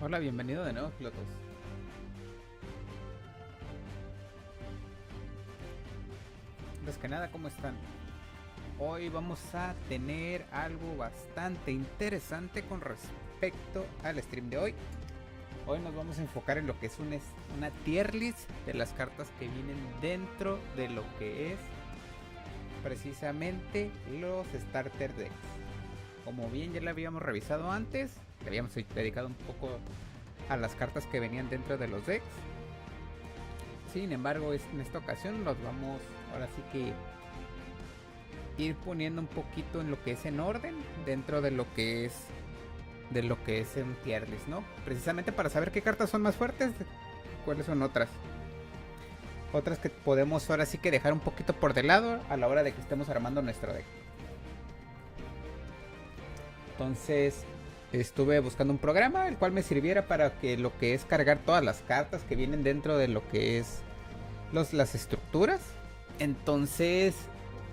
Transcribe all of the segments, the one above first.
Hola, bienvenido de nuevo, pilotos. Antes que nada, ¿cómo están? Hoy vamos a tener algo bastante interesante con respecto al stream de hoy. Hoy nos vamos a enfocar en lo que es una tier list de las cartas que vienen dentro de lo que es precisamente los starter decks. Como bien ya lo habíamos revisado antes, le habíamos dedicado un poco a las cartas que venían dentro de los decks. Sin embargo, en esta ocasión los vamos ahora sí que ir poniendo un poquito en lo que es en orden dentro de lo que es en tier list, ¿no? Precisamente para saber qué cartas son más fuertes, cuáles son otras que podemos ahora sí que dejar un poquito por de lado a la hora de que estemos armando nuestro deck. Entonces estuve buscando un programa el cual me sirviera para que lo que es cargar todas las cartas que vienen dentro de lo que es las estructuras. Entonces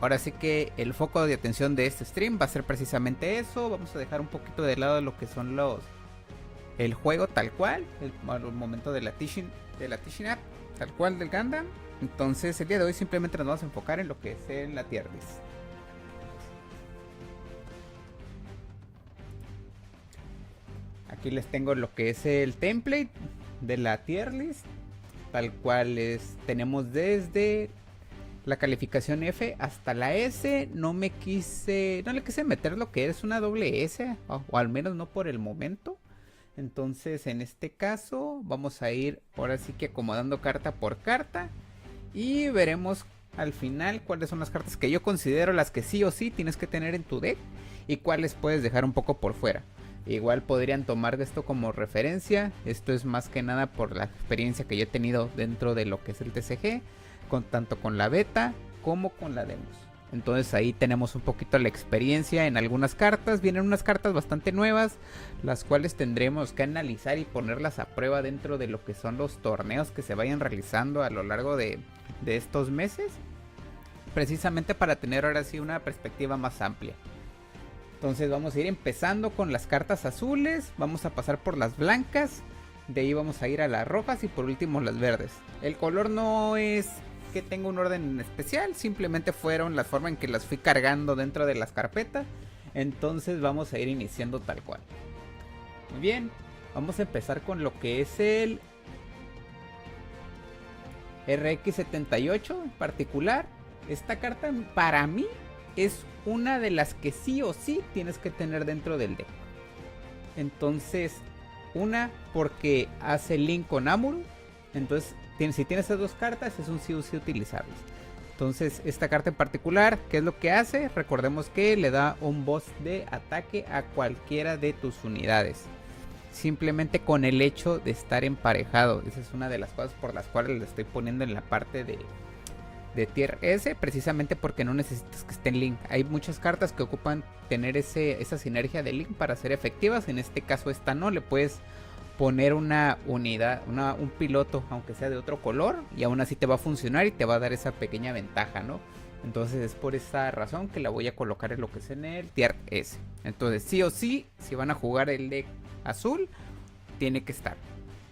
ahora sí que el foco de atención de este stream va a ser precisamente eso. Vamos a dejar un poquito de lado lo que son el juego tal cual, el momento de la teaching app tal cual del Gundam. Entonces el día de hoy simplemente nos vamos a enfocar en lo que es en la tier list. Aquí les tengo lo que es el template de la tier list, tal cual tenemos desde la calificación F hasta la S. No le quise meter lo que es una doble S, o al menos no por el momento. Entonces en este caso vamos a ir ahora sí que acomodando carta por carta y veremos al final cuáles son las cartas que yo considero las que sí o sí tienes que tener en tu deck y cuáles puedes dejar un poco por fuera. Igual podrían tomar esto como referencia. Esto es más que nada por la experiencia que yo he tenido dentro de lo que es el TCG, tanto con la beta como con la demos. Entonces ahí tenemos un poquito la experiencia en algunas cartas. Vienen unas cartas bastante nuevas, las cuales tendremos que analizar y ponerlas a prueba dentro de lo que son los torneos que se vayan realizando a lo largo de estos meses, precisamente para tener ahora sí una perspectiva más amplia. Entonces vamos a ir empezando con las cartas azules, vamos a pasar por las blancas, de ahí vamos a ir a las rojas y por último las verdes. El color no es que tenga un orden en especial, simplemente fueron la forma en que las fui cargando dentro de las carpetas. Entonces vamos a ir iniciando tal cual. Muy bien, vamos a empezar con lo que es el RX78 en particular. Esta carta para mí es una de las que sí o sí tienes que tener dentro del deck. Entonces, una porque hace link con Amuro. Entonces, si tienes esas dos cartas, es un sí o sí utilizarlas. Entonces, esta carta en particular, ¿qué es lo que hace? Recordemos que le da un boost de ataque a cualquiera de tus unidades. Simplemente con el hecho de estar emparejado. Esa es una de las cosas por las cuales le estoy poniendo en la parte de tier S, precisamente porque no necesitas que esté en link. Hay muchas cartas que ocupan tener esa sinergia de link para ser efectivas. En este caso esta no, le puedes poner una unidad, un piloto, aunque sea de otro color, y aún así te va a funcionar y te va a dar esa pequeña ventaja, ¿no? Entonces es por esa razón que la voy a colocar en lo que es en el tier S. Entonces sí o sí, si van a jugar el deck azul, tiene que estar.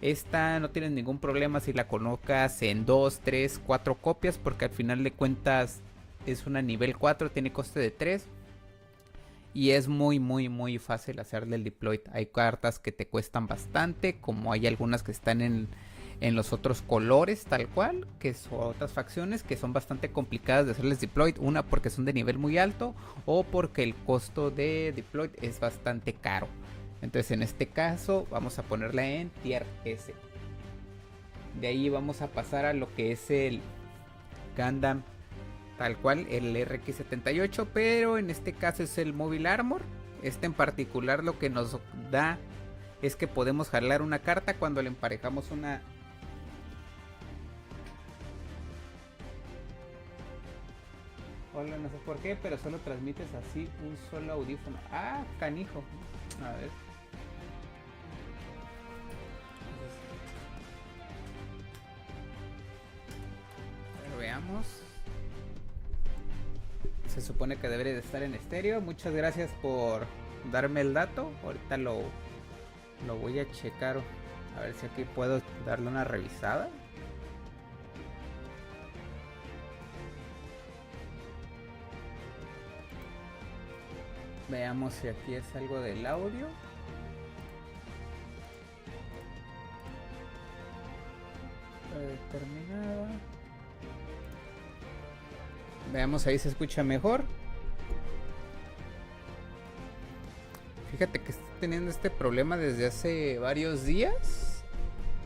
Esta no tienes ningún problema si la colocas en 2, 3, 4 copias, porque al final de cuentas es una nivel 4, tiene coste de 3. Y es muy fácil hacerle el deploy. Hay cartas que te cuestan bastante, como hay algunas que están en en los otros colores tal cual, que son otras facciones que son bastante complicadas de hacerles deploy. Una porque son de nivel muy alto o porque el costo de deploy es bastante caro. Entonces en este caso vamos a ponerla en tier S. De ahí vamos a pasar a lo que es el Gundam tal cual, el RX-78, pero en este caso es el Mobile Armor. Este en particular lo que nos da es que podemos jalar una carta cuando le emparejamos una... Hola, no sé por qué, pero solo transmites así un solo audífono. Ah, canijo. A ver. Pero veamos. Se supone que debería de estar en estéreo. Muchas gracias por darme el dato. Ahorita lo voy a checar. A ver si aquí puedo darle una revisada. Veamos si aquí es algo del audio. Determinada. Veamos, ahí se escucha mejor. Fíjate que estoy teniendo este problema desde hace varios días.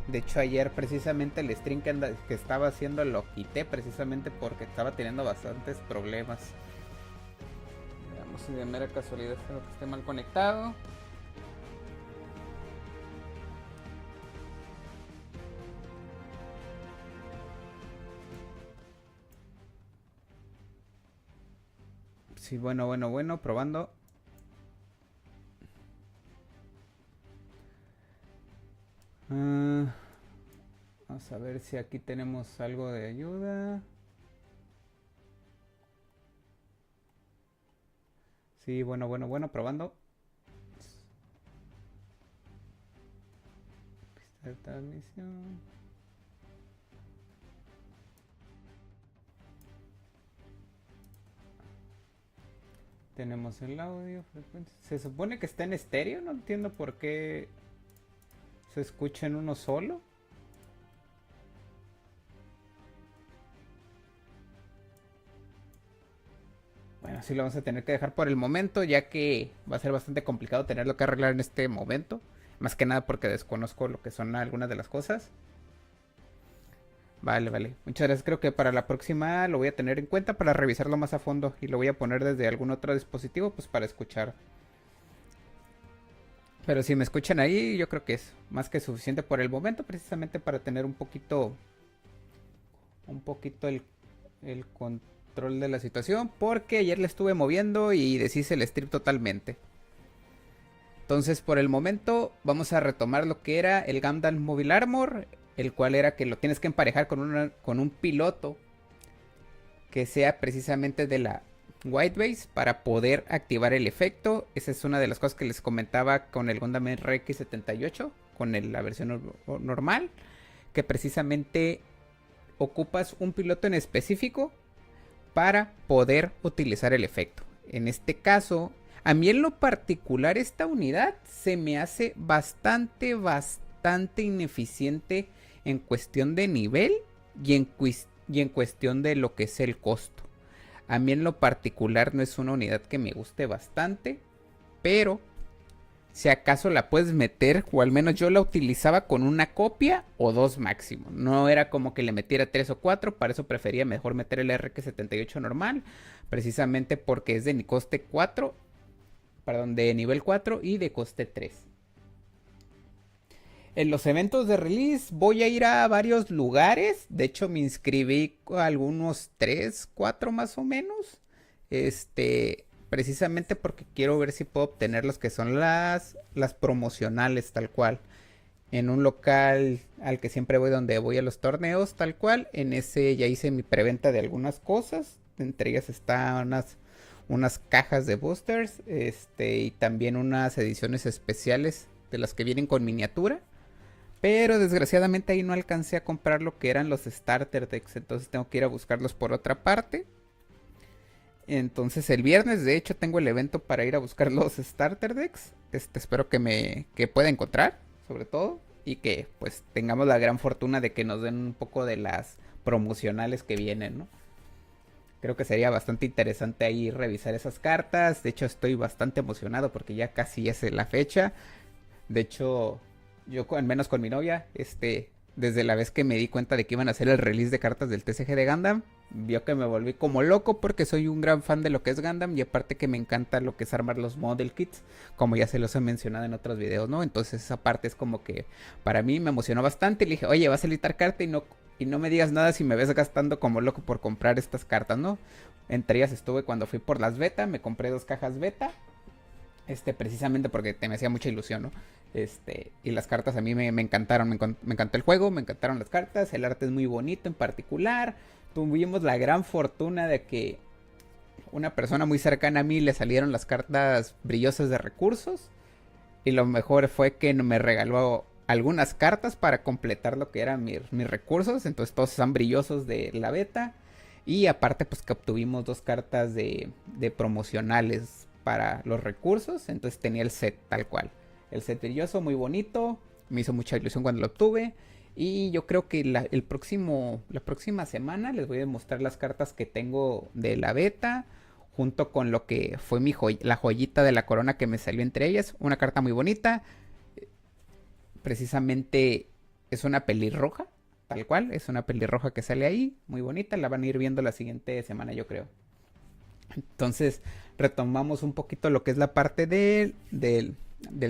De hecho ayer precisamente el stream que estaba haciendo lo quité precisamente porque estaba teniendo bastantes problemas. Veamos si de mera casualidad espero que esté mal conectado. Sí, bueno, probando. Vamos a ver si aquí tenemos algo de ayuda. Sí, bueno, probando. Pista de transmisión. Tenemos el audio, frecuencia. Se supone que está en estéreo, no entiendo por qué se escucha en uno solo. Bueno, sí lo vamos a tener que dejar por el momento, ya que va a ser bastante complicado tenerlo que arreglar en este momento. Más que nada porque desconozco lo que son algunas de las cosas. Vale. Muchas gracias. Creo que para la próxima lo voy a tener en cuenta para revisarlo más a fondo. Y lo voy a poner desde algún otro dispositivo pues para escuchar. Pero si me escuchan ahí, yo creo que es más que suficiente por el momento. Precisamente para tener un poquito el control de la situación. Porque ayer le estuve moviendo y deshice el strip totalmente. Entonces por el momento vamos a retomar lo que era el Gundam Mobile Armor, el cual era que lo tienes que emparejar con un piloto que sea precisamente de la White Base para poder activar el efecto. Esa es una de las cosas que les comentaba con el Gundam RX-78, con la versión normal, que precisamente ocupas un piloto en específico para poder utilizar el efecto. En este caso, a mí en lo particular esta unidad se me hace bastante ineficiente en cuestión de nivel y en cuestión de lo que es el costo. A mí en lo particular no es una unidad que me guste bastante, pero si acaso la puedes meter, o al menos yo la utilizaba con una copia o dos máximo. No era como que le metiera 3 o 4, para eso prefería mejor meter el RX-78 normal, precisamente porque es de coste 4. Perdón, de nivel 4 y de coste 3. En los eventos de release voy a ir a varios lugares. De hecho me inscribí a algunos 3, 4 más o menos. Precisamente porque quiero ver si puedo obtener los que son las promocionales tal cual. En un local al que siempre voy, donde voy a los torneos tal cual. En ese ya hice mi preventa de algunas cosas. Entre ellas están unas cajas de boosters, y también unas ediciones especiales de las que vienen con miniatura. Pero desgraciadamente ahí no alcancé a comprar lo que eran los starter decks, entonces tengo que ir a buscarlos por otra parte. Entonces el viernes de hecho tengo el evento para ir a buscar los starter decks. Espero que pueda encontrar, sobre todo. y que pues tengamos la gran fortuna de que nos den un poco de las promocionales que vienen, ¿no? Creo que sería bastante interesante ahí revisar esas cartas. De hecho, estoy bastante emocionado porque ya casi es la fecha. De hecho, yo al menos con mi novia, desde la vez que me di cuenta de que iban a hacer el release de cartas del TCG de Gundam, vio que me volví como loco porque soy un gran fan de lo que es Gundam y aparte que me encanta lo que es armar los model kits, como ya se los he mencionado en otros videos, ¿no? Entonces esa parte es como que para mí me emocionó bastante y le dije, oye, va a salir tal carta y no me digas nada si me ves gastando como loco por comprar estas cartas, ¿no? Entre ellas estuve cuando fui por las beta, me compré 2 cajas beta, precisamente porque me hacía mucha ilusión, ¿no? Y las cartas a mí me encantaron, me encantó el juego, me encantaron las cartas, el arte es muy bonito en particular. Tuvimos la gran fortuna de que una persona muy cercana a mí le salieron las cartas brillosas de recursos. Y lo mejor fue que me regaló algunas cartas para completar lo que eran mis recursos. Entonces todos están brillosos de la beta. Y aparte pues que obtuvimos 2 cartas de promocionales para los recursos. Entonces tenía el set tal cual. El set brilloso, muy bonito. Me hizo mucha ilusión cuando lo obtuve. Y yo creo que la próxima semana les voy a mostrar las cartas que tengo de la beta. Junto con lo que fue la joyita de la corona que me salió entre ellas. Una carta muy bonita. Precisamente es una pelirroja. Tal cual, es una pelirroja que sale ahí. Muy bonita, la van a ir viendo la siguiente semana yo creo. Entonces retomamos un poquito lo que es la parte del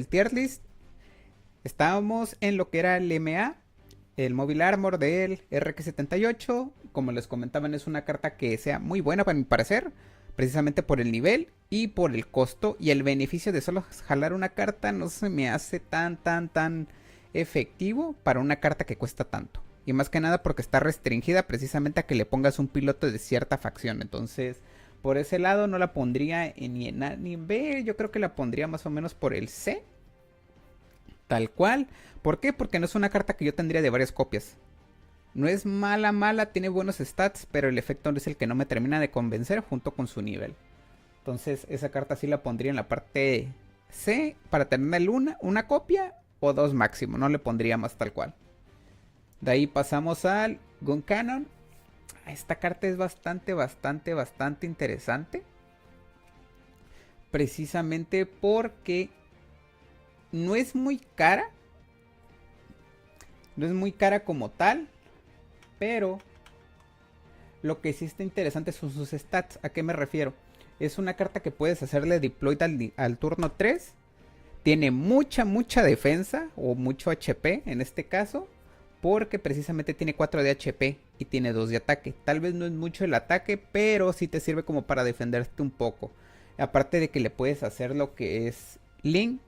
tier list. Estábamos en lo que era el MA, el Mobile Armor del RX78. Como les comentaban, es una carta que sea muy buena para mi parecer, precisamente por el nivel y por el costo. Y el beneficio de solo jalar una carta no se me hace tan efectivo para una carta que cuesta tanto. Y más que nada porque está restringida precisamente a que le pongas un piloto de cierta facción. Entonces, por ese lado no la pondría ni en A ni en B. Yo creo que la pondría más o menos por el C. Tal cual. ¿Por qué? Porque no es una carta que yo tendría de varias copias. No es mala, tiene buenos stats, pero el efecto es el que no me termina de convencer junto con su nivel. Entonces esa carta sí la pondría en la parte C para tener una copia o 2 máximo. No le pondría más tal cual. De ahí pasamos al Gun Cannon. Esta carta es bastante interesante. Precisamente porque no es muy cara. No es muy cara como tal. Pero lo que sí está interesante son sus stats. ¿A qué me refiero? Es una carta que puedes hacerle deploy al turno 3. Tiene mucha defensa o mucho HP en este caso. Porque precisamente tiene 4 de HP y tiene 2 de ataque. Tal vez no es mucho el ataque, pero sí te sirve como para defenderte un poco. Aparte de que le puedes hacer lo que es Link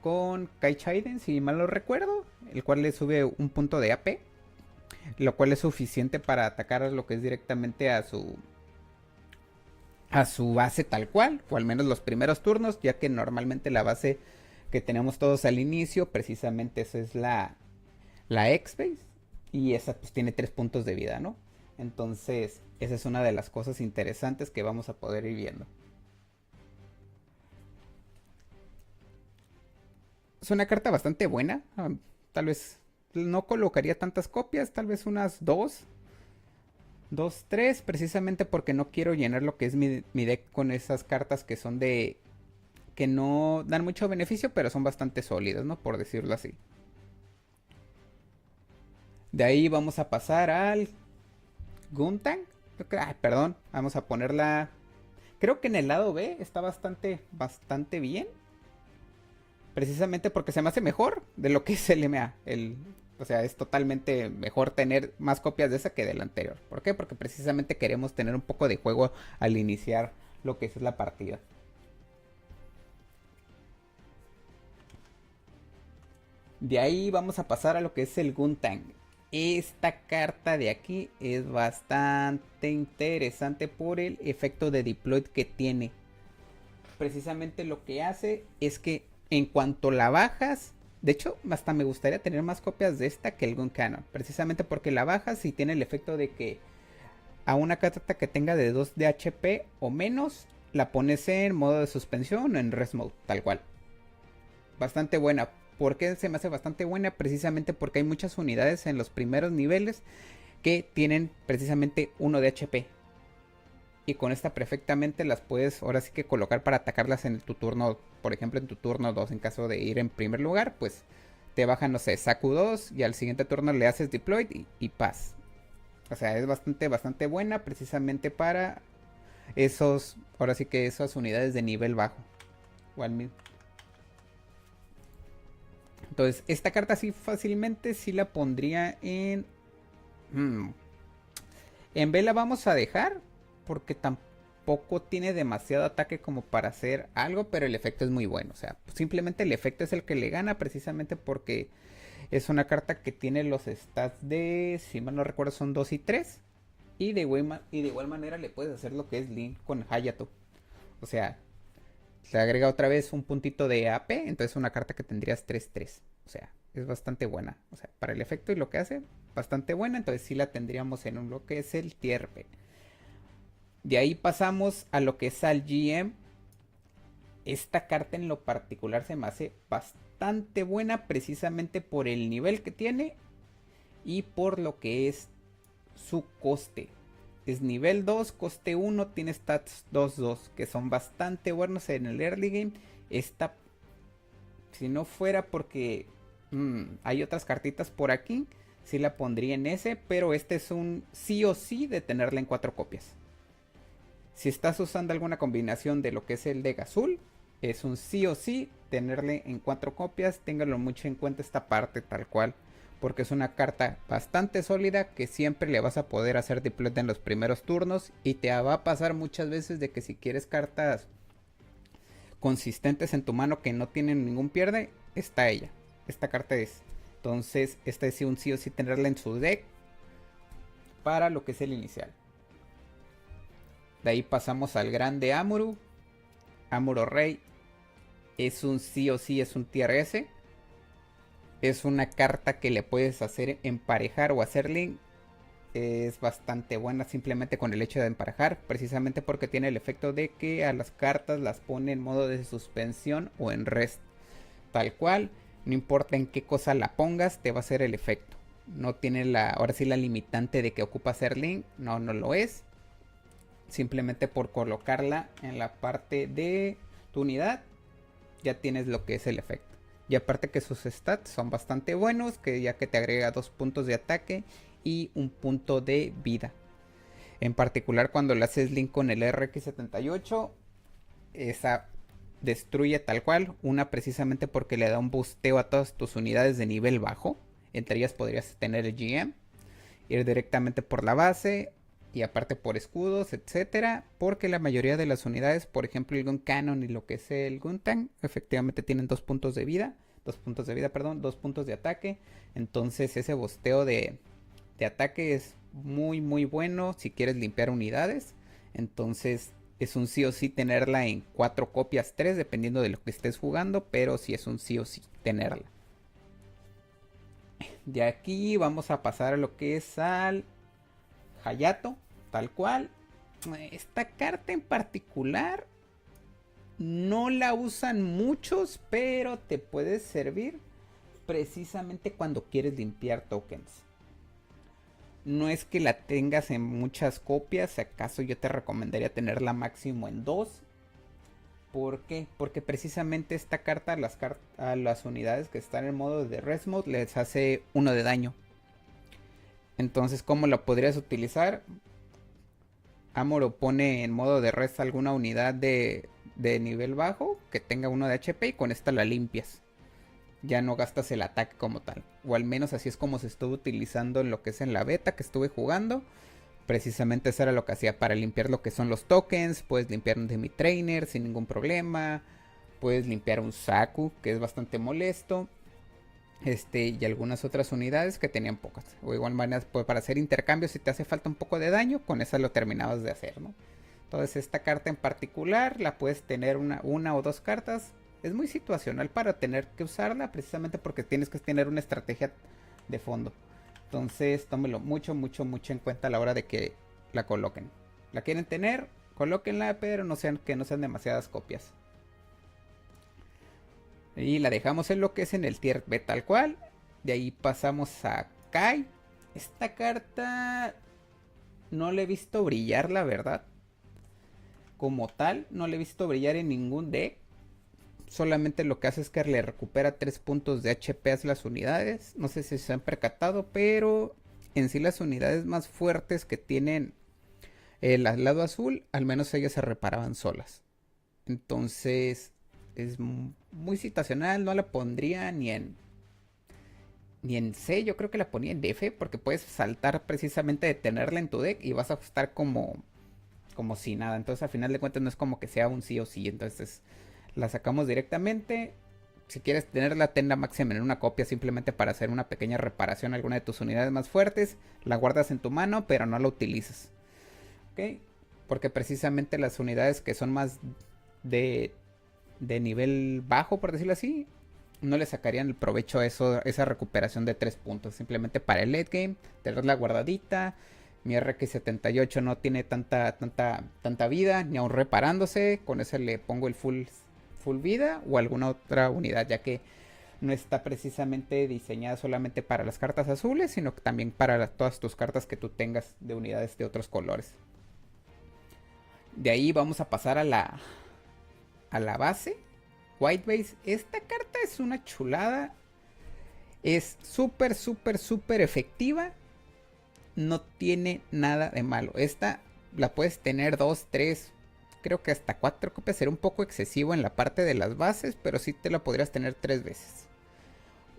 con Kai Chaiden, si mal no recuerdo. El cual le sube un punto de AP. Lo cual es suficiente para atacar lo que es directamente a su base tal cual. O al menos los primeros turnos. Ya que normalmente la base que tenemos todos al inicio, precisamente esa es la X-Base. Y esa pues tiene 3 puntos de vida, ¿no? Entonces esa es una de las cosas interesantes que vamos a poder ir viendo. Es una carta bastante buena. Tal vez no colocaría tantas copias, tal vez unas 2, 3, precisamente porque no quiero llenar lo que es mi deck con esas cartas que son que no dan mucho beneficio, pero son bastante sólidas, ¿no? Por decirlo así. De ahí vamos a pasar al Guntank. Perdón, vamos a ponerla. Creo que en el lado B está bastante bien. Precisamente porque se me hace mejor de lo que es el MA. O sea, es totalmente mejor tener más copias de esa que de la anterior. ¿Por qué? Porque precisamente queremos tener un poco de juego al iniciar lo que es la partida. De ahí vamos a pasar a lo que es el Guntank. Esta carta de aquí es bastante interesante por el efecto de deploy que tiene. Precisamente lo que hace es que en cuanto la bajas, de hecho hasta me gustaría tener más copias de esta que el Gun Cannon, precisamente porque la bajas y tiene el efecto de que a una carta que tenga de 2 de HP o menos la pones en modo de suspensión o en rest mode, tal cual. Bastante buena. ¿Por qué se me hace bastante buena? Precisamente porque hay muchas unidades en los primeros niveles que tienen precisamente 1 de HP. Y con esta perfectamente las puedes ahora sí que colocar para atacarlas en tu turno, por ejemplo en tu turno 2 en caso de ir en primer lugar, pues te bajan, no sé, Saku 2 y al siguiente turno le haces deploy y paz. O sea, es bastante buena precisamente para esos, ahora sí que esas unidades de nivel bajo. Entonces, esta carta sí fácilmente sí la pondría en... En B la vamos a dejar porque tampoco tiene demasiado ataque como para hacer algo, pero el efecto es muy bueno. O sea, simplemente el efecto es el que le gana precisamente porque es una carta que tiene los stats de, si mal no recuerdo, son 2 y 3. Y de igual manera le puedes hacer lo que es Link con Hayato. O sea, se agrega otra vez un puntito de AP, entonces una carta que tendrías 3-3. O sea, es bastante buena. O sea, para el efecto y lo que hace, bastante buena. Entonces sí la tendríamos en un lo que es el tier B. De ahí pasamos a lo que es al GM. Esta carta en lo particular se me hace bastante buena precisamente por el nivel que tiene y por lo que es su coste. Es nivel 2, coste 1, tiene stats 2-2, que son bastante buenos en el early game. Esta, si no fuera porque hay otras cartitas por aquí, sí la pondría en ese, pero este es un sí o sí de tenerla en 4 copias. Si estás usando alguna combinación de lo que es el de Azul, es un sí o sí tenerle en 4 copias. Ténganlo mucho en cuenta esta parte tal cual, porque es una carta bastante sólida que siempre le vas a poder hacer deploy en los primeros turnos. Y te va a pasar muchas veces de que si quieres cartas consistentes en tu mano que no tienen ningún pierde, está ella. Esta carta es. Entonces, esta es un sí o sí tenerla en su deck para lo que es el inicial. De ahí pasamos al grande Amuro. Amuro Rey es un sí o sí, es un tier S. Es una carta que le puedes hacer emparejar o hacer link. Es bastante buena simplemente con el hecho de emparejar, precisamente porque tiene el efecto de que a las cartas las pone en modo de suspensión o en rest. Tal cual, no importa en qué cosa la pongas, te va a hacer el efecto. No tiene ahora sí la limitante de que ocupa hacer link, no lo es. Simplemente por colocarla en la parte de tu unidad, ya tienes lo que es el efecto. Y aparte que sus stats son bastante buenos, que ya que te agrega 2 puntos de ataque y 1 punto de vida. En particular cuando le haces link con el RX78, esa destruye tal cual. Una precisamente porque le da un boosteo a todas tus unidades de nivel bajo. Entre ellas podrías tener el GM, ir directamente por la base y aparte por escudos, etcétera, porque la mayoría de las unidades, por ejemplo el Gun Cannon y lo que es el Gun Tank, efectivamente tienen 2 puntos de vida, 2 puntos de ataque. Entonces ese bosteo de ataque es muy bueno si quieres limpiar unidades. Entonces es un sí o sí tenerla en 4 copias 3 dependiendo de lo que estés jugando, pero sí es un sí o sí tenerla. De aquí vamos a pasar a lo que es al Hayato, tal cual. Esta carta en particular no la usan muchos, pero te puede servir precisamente cuando quieres limpiar tokens. No es que la tengas en muchas copias, si acaso yo te recomendaría tenerla máximo en 2. ¿Por qué? Porque precisamente esta carta a las unidades que están en modo de rest mode les hace 1 de daño. Entonces, ¿cómo la podrías utilizar? Amuro pone en modo de rest alguna unidad de nivel bajo que tenga 1 de HP y con esta la limpias. Ya no gastas el ataque como tal. O al menos así es como se estuvo utilizando en lo que es en la beta que estuve jugando. Precisamente eso era lo que hacía para limpiar lo que son los tokens. Puedes limpiar un Demi Trainer sin ningún problema. Puedes limpiar un Saku, que es bastante molesto. Y algunas otras unidades que tenían pocas. O igual manera, pues, para hacer intercambios, si te hace falta un poco de daño, con esa lo terminabas de hacer, ¿no? Entonces esta carta en particular la puedes tener una o 2 cartas. Es muy situacional para tener que usarla, precisamente porque tienes que tener una estrategia de fondo. Entonces tómelo mucho en cuenta a la hora de que la coloquen. La quieren tener, colóquenla, pero que no sean demasiadas copias. Y la dejamos en lo que es en el tier B tal cual. De ahí pasamos a Kai. Esta carta no la he visto brillar, la verdad. Como tal, no la he visto brillar en ningún deck. Solamente lo que hace es que le recupera 3 puntos de HP a las unidades. No sé si se han percatado, pero en sí las unidades más fuertes que tienen el lado azul, al menos ellas se reparaban solas. Entonces es muy situacional, no la pondría ni en C, yo creo que la ponía en F, porque puedes saltar precisamente de tenerla en tu deck y vas a estar como si nada. Entonces a final de cuentas no es como que sea un sí o sí. Entonces la sacamos directamente. Si quieres tenerla, tenla máxima en una copia simplemente para hacer una pequeña reparación a alguna de tus unidades más fuertes. La guardas en tu mano, pero no la utilizas. ¿Ok? Porque precisamente las unidades que son más de nivel bajo, por decirlo así, no le sacarían el provecho a eso, esa recuperación de 3 puntos. Simplemente para el late game, tenerla guardadita. Mi RX78 no tiene tanta vida, ni aún reparándose. Con eso le pongo el full vida o alguna otra unidad, ya que no está precisamente diseñada solamente para las cartas azules, sino que también para todas tus cartas que tú tengas de unidades de otros colores. De ahí vamos a pasar a la base. White Base. Esta carta es una chulada. Es súper efectiva. No tiene nada de malo. Esta la puedes tener 2, 3, creo que hasta 4 copias. Será un poco excesivo en la parte de las bases, pero sí te la podrías tener 3 veces.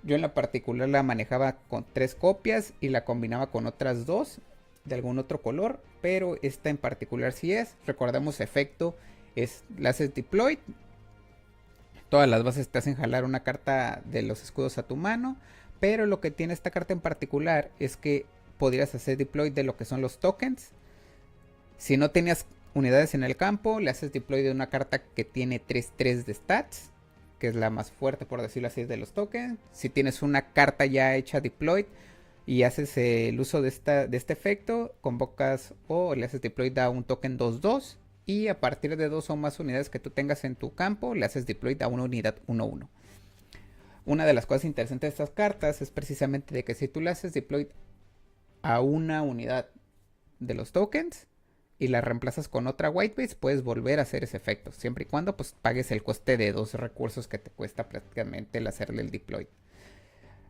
Yo en la particular la manejaba con 3 copias y la combinaba con otras 2 de algún otro color, pero esta en particular sí es. Recordemos efecto, es la haces deploy. Todas las bases te hacen jalar una carta de los escudos a tu mano, pero lo que tiene esta carta en particular es que podrías hacer deploy de lo que son los tokens. Si no tenías unidades en el campo, le haces deploy de una carta que tiene 3-3 de stats, que es la más fuerte, por decirlo así, de los tokens. Si tienes una carta ya hecha deploy y haces el uso de este efecto, convocas o le haces deploy a un token 2-2. Y a partir de 2 o más unidades que tú tengas en tu campo, le haces deploy a una unidad 1-1. Una de las cosas interesantes de estas cartas es precisamente de que si tú le haces deploy a una unidad de los tokens y la reemplazas con otra white base, puedes volver a hacer ese efecto, siempre y cuando pues pagues el coste de 2 recursos que te cuesta prácticamente el hacerle el deploy.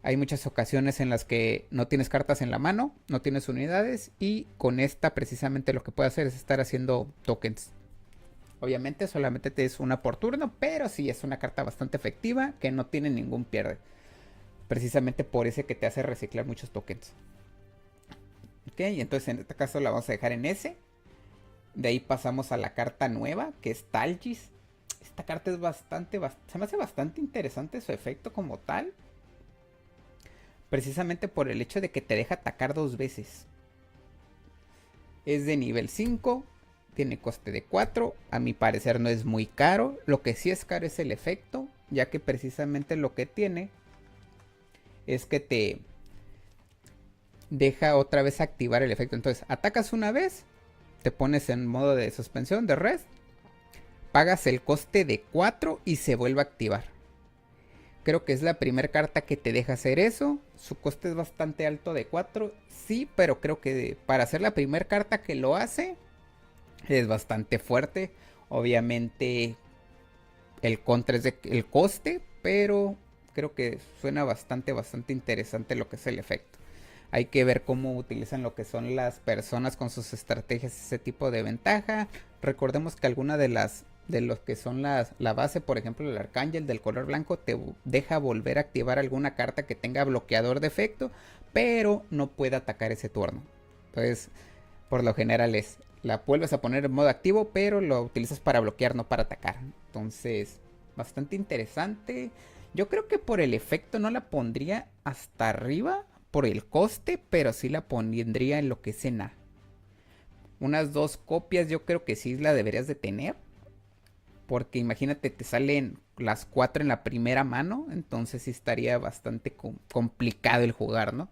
Hay muchas ocasiones en las que no tienes cartas en la mano, no tienes unidades, y con esta precisamente lo que puedes hacer es estar haciendo tokens. Obviamente solamente te es una por turno, pero sí es una carta bastante efectiva que no tiene ningún pierde. Precisamente por ese que te hace reciclar muchos tokens. Ok, entonces en este caso la vamos a dejar en S. De ahí pasamos a la carta nueva, que es Talgis. Esta carta es se me hace bastante interesante su efecto como tal. Precisamente por el hecho de que te deja atacar 2 veces. Es de nivel 5. Tiene coste de 4. A mi parecer no es muy caro. Lo que sí es caro es el efecto, ya que precisamente lo que tiene es que te deja otra vez activar el efecto. Entonces atacas una vez, te pones en modo de suspensión, de rest, pagas el coste de 4 y se vuelve a activar. Creo que es la primera carta que te deja hacer eso. Su coste es bastante alto de 4, sí, pero creo que para ser la primera carta que lo hace es bastante fuerte. Obviamente el contra es el coste, pero creo que suena bastante interesante lo que es el efecto. Hay que ver cómo utilizan lo que son las personas con sus estrategias, ese tipo de ventaja. Recordemos que alguna de los que son la base, por ejemplo el Arcángel del color blanco, te deja volver a activar alguna carta que tenga bloqueador de efecto, pero no puede atacar ese turno. Entonces, por lo general la vuelves a poner en modo activo, pero lo utilizas para bloquear, no para atacar. Entonces, bastante interesante. Yo creo que por el efecto no la pondría hasta arriba por el coste, pero sí la pondría en lo que es en A. Unas 2 copias yo creo que sí la deberías de tener. Porque imagínate, te salen las 4 en la primera mano. Entonces sí estaría bastante complicado el jugar, ¿no?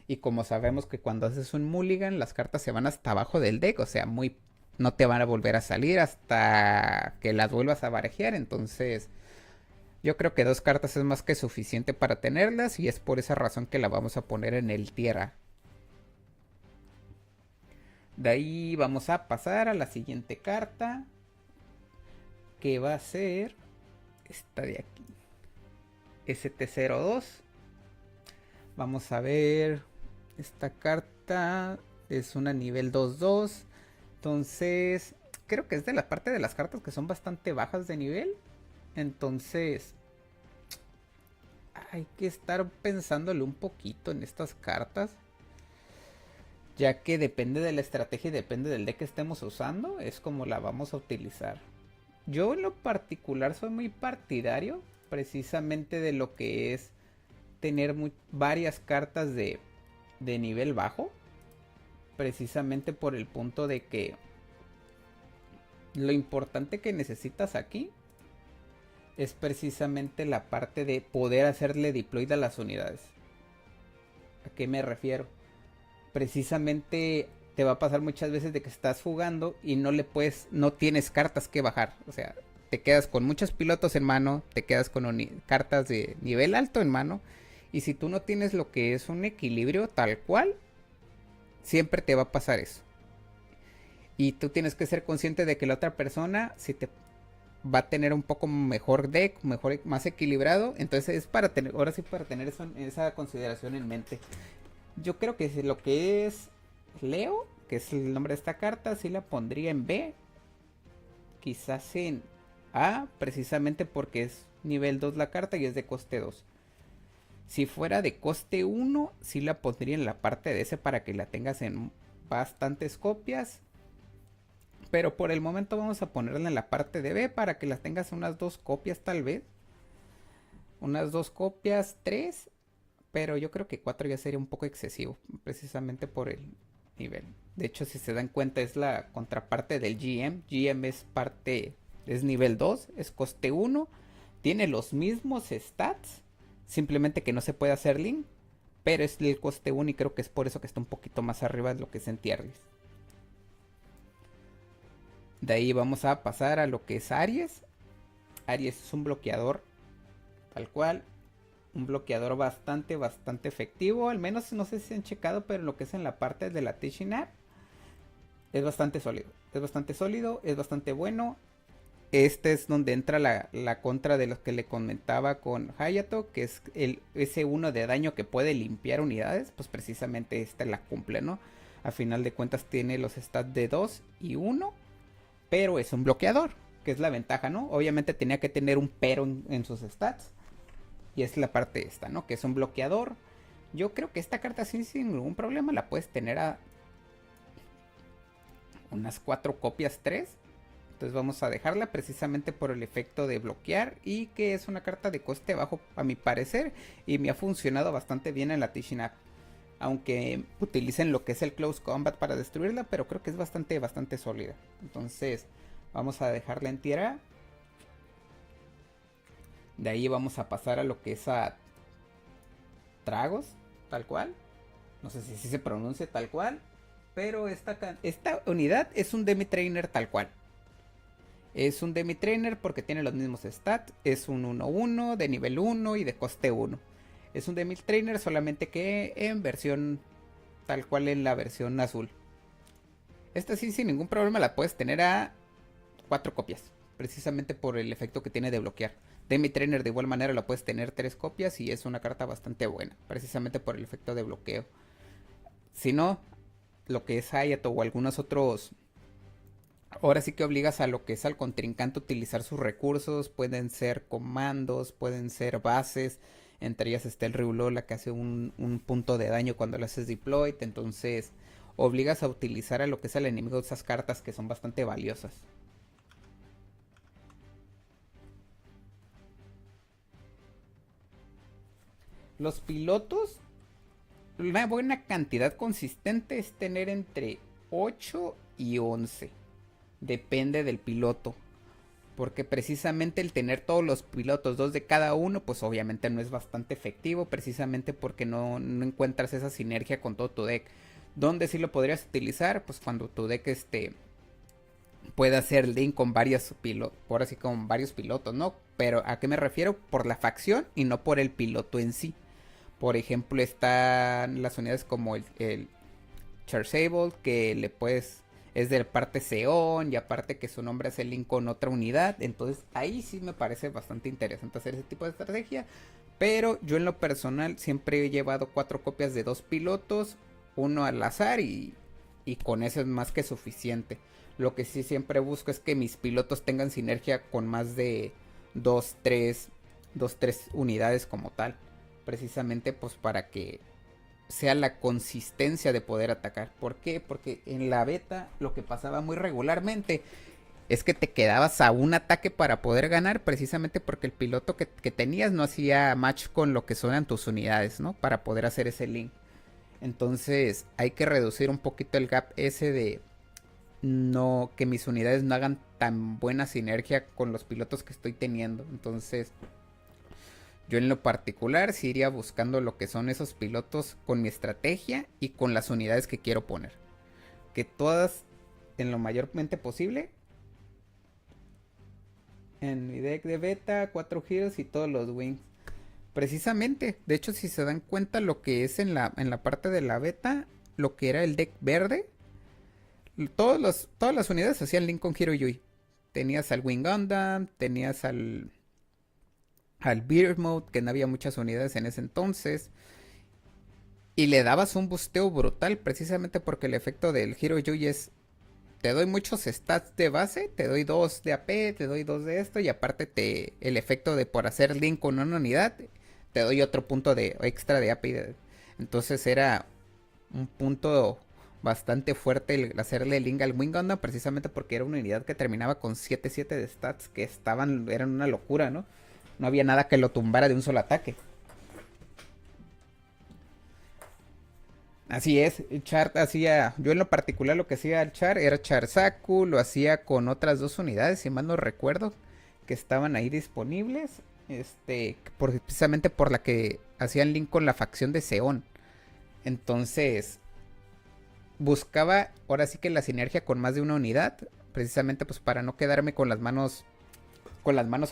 Y como sabemos que cuando haces un mulligan, las cartas se van hasta abajo del deck. O sea, no te van a volver a salir hasta que las vuelvas a barajear. Entonces Yo creo que 2 cartas es más que suficiente para tenerlas y es por esa razón que la vamos a poner en el tierra. De ahí vamos a pasar a la siguiente carta, que va a ser esta de aquí, ST02. Vamos a ver, esta carta es una nivel 2-2, entonces creo que es de la parte de las cartas que son bastante bajas de nivel. Entonces hay que estar pensándole un poquito en estas cartas, ya que depende de la estrategia y depende del deck que estemos usando, es como la vamos a utilizar. Yo en lo particular soy muy partidario precisamente de lo que es tener varias cartas de nivel bajo, precisamente por el punto de que lo importante que necesitas aquí es precisamente la parte de poder hacerle deploy a las unidades. ¿A qué me refiero? Precisamente te va a pasar muchas veces de que estás jugando y no tienes cartas que bajar. O sea, te quedas con muchos pilotos en mano, te quedas con cartas de nivel alto en mano. Y si tú no tienes lo que es un equilibrio tal cual, siempre te va a pasar eso. Y tú tienes que ser consciente de que la otra persona, si te va a tener un poco mejor deck, más equilibrado. Entonces es para tener, ahora sí, para tener esa consideración en mente. Yo creo que lo que es Leo, que es el nombre de esta carta, sí la pondría en B. Quizás en A, precisamente porque es nivel 2 la carta y es de coste 2. Si fuera de coste 1, sí la pondría en la parte de S para que la tengas en bastantes copias. Pero por el momento vamos a ponerla en la parte de B para que las tengas unas 2 copias tal vez. Unas 2 copias, 3. Pero yo creo que 4 ya sería un poco excesivo, precisamente por el nivel. De hecho, si se dan cuenta, es la contraparte del GM. GM es nivel 2, es coste 1. Tiene los mismos stats, simplemente que no se puede hacer link. Pero es el coste 1 y creo que es por eso que está un poquito más arriba de lo que es en tier list. De ahí vamos a pasar a lo que es Aries. Aries es un bloqueador, tal cual. Un bloqueador bastante efectivo. Al menos no sé si han checado, pero lo que es en la parte de la Teaching App es bastante sólido. Es bastante bueno. Este es donde entra la contra de los que le comentaba con Hayato, que es ese 1 de daño que puede limpiar unidades. Pues precisamente este la cumple, ¿no? A final de cuentas tiene los stats de 2 y 1, pero es un bloqueador, que es la ventaja, ¿no? Obviamente tenía que tener un pero en sus stats. Y es la parte esta, ¿no? Que es un bloqueador. Yo creo que esta carta sin ningún problema la puedes tener a unas 4 copias, 3. Entonces vamos a dejarla precisamente por el efecto de bloquear. Y que es una carta de coste bajo a mi parecer. Y me ha funcionado bastante bien en la Teaching App. Aunque utilicen lo que es el Close Combat para destruirla. Pero creo que es bastante sólida. Entonces vamos a dejarla en tierra. De ahí vamos a pasar a lo que es a Tragos, tal cual. No sé si se pronuncia tal cual. Pero esta unidad es un Demi Trainer tal cual. Es un Demi Trainer porque tiene los mismos stats. Es un 1-1 de nivel 1 y de coste 1. Es un Demi Trainer solamente que en versión tal cual, en la versión azul. Esta sí sin ningún problema la puedes tener a 4 copias. Precisamente por el efecto que tiene de bloquear. Demi Trainer de igual manera la puedes tener 3 copias y es una carta bastante buena. Precisamente por el efecto de bloqueo. Si no, lo que es Hayato o algunos otros, ahora sí que obligas a lo que es al contrincante a utilizar sus recursos. Pueden ser comandos, pueden ser bases. Entre ellas está el Riulola, que hace un punto de daño cuando le haces deploy. Entonces obligas a utilizar a lo que es al enemigo esas cartas que son bastante valiosas. Los pilotos, una buena cantidad consistente es tener entre 8 y 11. Depende del piloto. Porque precisamente el tener todos los pilotos, 2 de cada uno, pues obviamente no es bastante efectivo. Precisamente porque no encuentras esa sinergia con todo tu deck. ¿Dónde sí lo podrías utilizar? Pues cuando tu deck puede hacer link con varios pilotos, por así con varios pilotos, ¿no? Pero ¿a qué me refiero? Por la facción y no por el piloto en sí. Por ejemplo, están las unidades como el Charsable, que le puedes, es de parte Zeon, y aparte que su nombre hace link con otra unidad. Entonces ahí sí me parece bastante interesante hacer ese tipo de estrategia. Pero yo en lo personal siempre he llevado 4 copias de 2 pilotos, uno al azar y con eso es más que suficiente. Lo que sí siempre busco es que mis pilotos tengan sinergia con más de 2 3 unidades como tal. Precisamente pues para que sea la consistencia de poder atacar. ¿Por qué? Porque en la beta lo que pasaba muy regularmente es que te quedabas a un ataque para poder ganar, precisamente porque el piloto que tenías no hacía match con lo que son tus unidades, ¿no? Para poder hacer ese link. Entonces hay que reducir un poquito el gap ese de no que mis unidades no hagan tan buena sinergia con los pilotos que estoy teniendo. Entonces yo en lo particular sí iría buscando lo que son esos pilotos con mi estrategia y con las unidades que quiero poner. Que todas en lo mayormente posible en mi deck de beta, 4 giros y todos los wings. Precisamente, de hecho si se dan cuenta lo que es en la parte de la beta, lo que era el deck verde, todas las unidades hacían link con Hiro Yui. Tenías al Wing Gundam, tenías al Beard Mode, que no había muchas unidades en ese entonces. Y le dabas un busteo brutal, precisamente porque el efecto del Hiro Yui es: te doy muchos stats de base, te doy 2 de AP, te doy 2 de esto, y aparte el efecto de por hacer link con una unidad, te doy otro punto de extra de AP. Entonces era un punto bastante fuerte el hacerle link al Wing Gundam, precisamente porque era una unidad que terminaba con 7-7 de stats que eran una locura, ¿no? No había nada que lo tumbara de un solo ataque. Así es, Char hacía, yo en lo particular lo que hacía el Char era Charzaku, lo hacía con otras 2 unidades, si mal no recuerdo, que estaban ahí disponibles, precisamente por la que hacían link con la facción de Zeon. Entonces, buscaba ahora sí que la sinergia con más de una unidad, precisamente pues para no quedarme con las manos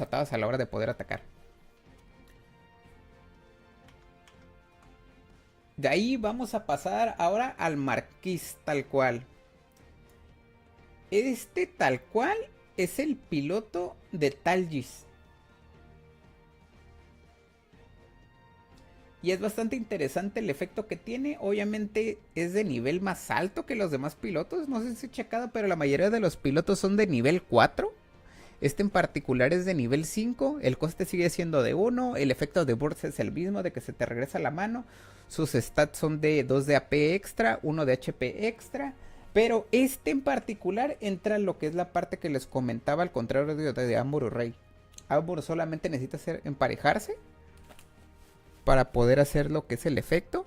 atadas a la hora de poder atacar. De ahí vamos a pasar ahora al Marquís tal cual. Tal cual es el piloto de Talgis. Y es bastante interesante el efecto que tiene. Obviamente es de nivel más alto que los demás pilotos. No sé si he checado, pero la mayoría de los pilotos son de nivel 4. Este en particular es de nivel 5. El coste sigue siendo de 1. El efecto de burst es el mismo, de que se te regresa la mano. Sus stats son de 2 de AP extra, 1 de HP extra. Pero este en particular entra en lo que es la parte que les comentaba, al contrario de Amuro Rey. Amuro solamente necesita emparejarse para poder hacer lo que es el efecto.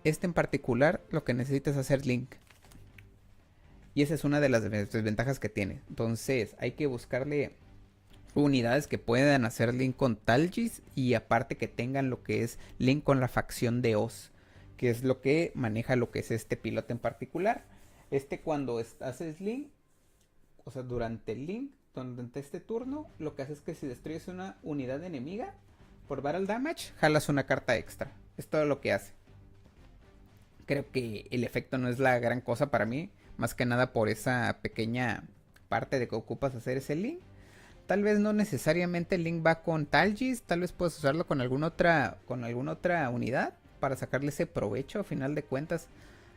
Este en particular lo que necesita es hacer link. Y esa es una de las desventajas que tiene. Entonces hay que buscarle unidades que puedan hacer link con Talgis. Y aparte que tengan lo que es link con la facción de Oz, que es lo que maneja lo que es este piloto en particular. Cuando haces link, o sea, durante el link, durante este turno, lo que hace es que si destruyes una unidad enemiga por Battle Damage, jalas una carta extra. Es todo lo que hace. Creo que el efecto no es la gran cosa para mí, más que nada por esa pequeña parte de que ocupas hacer ese link. Tal vez no necesariamente el link va con Talgis, tal vez puedes usarlo con alguna otra unidad para sacarle ese provecho. A final de cuentas,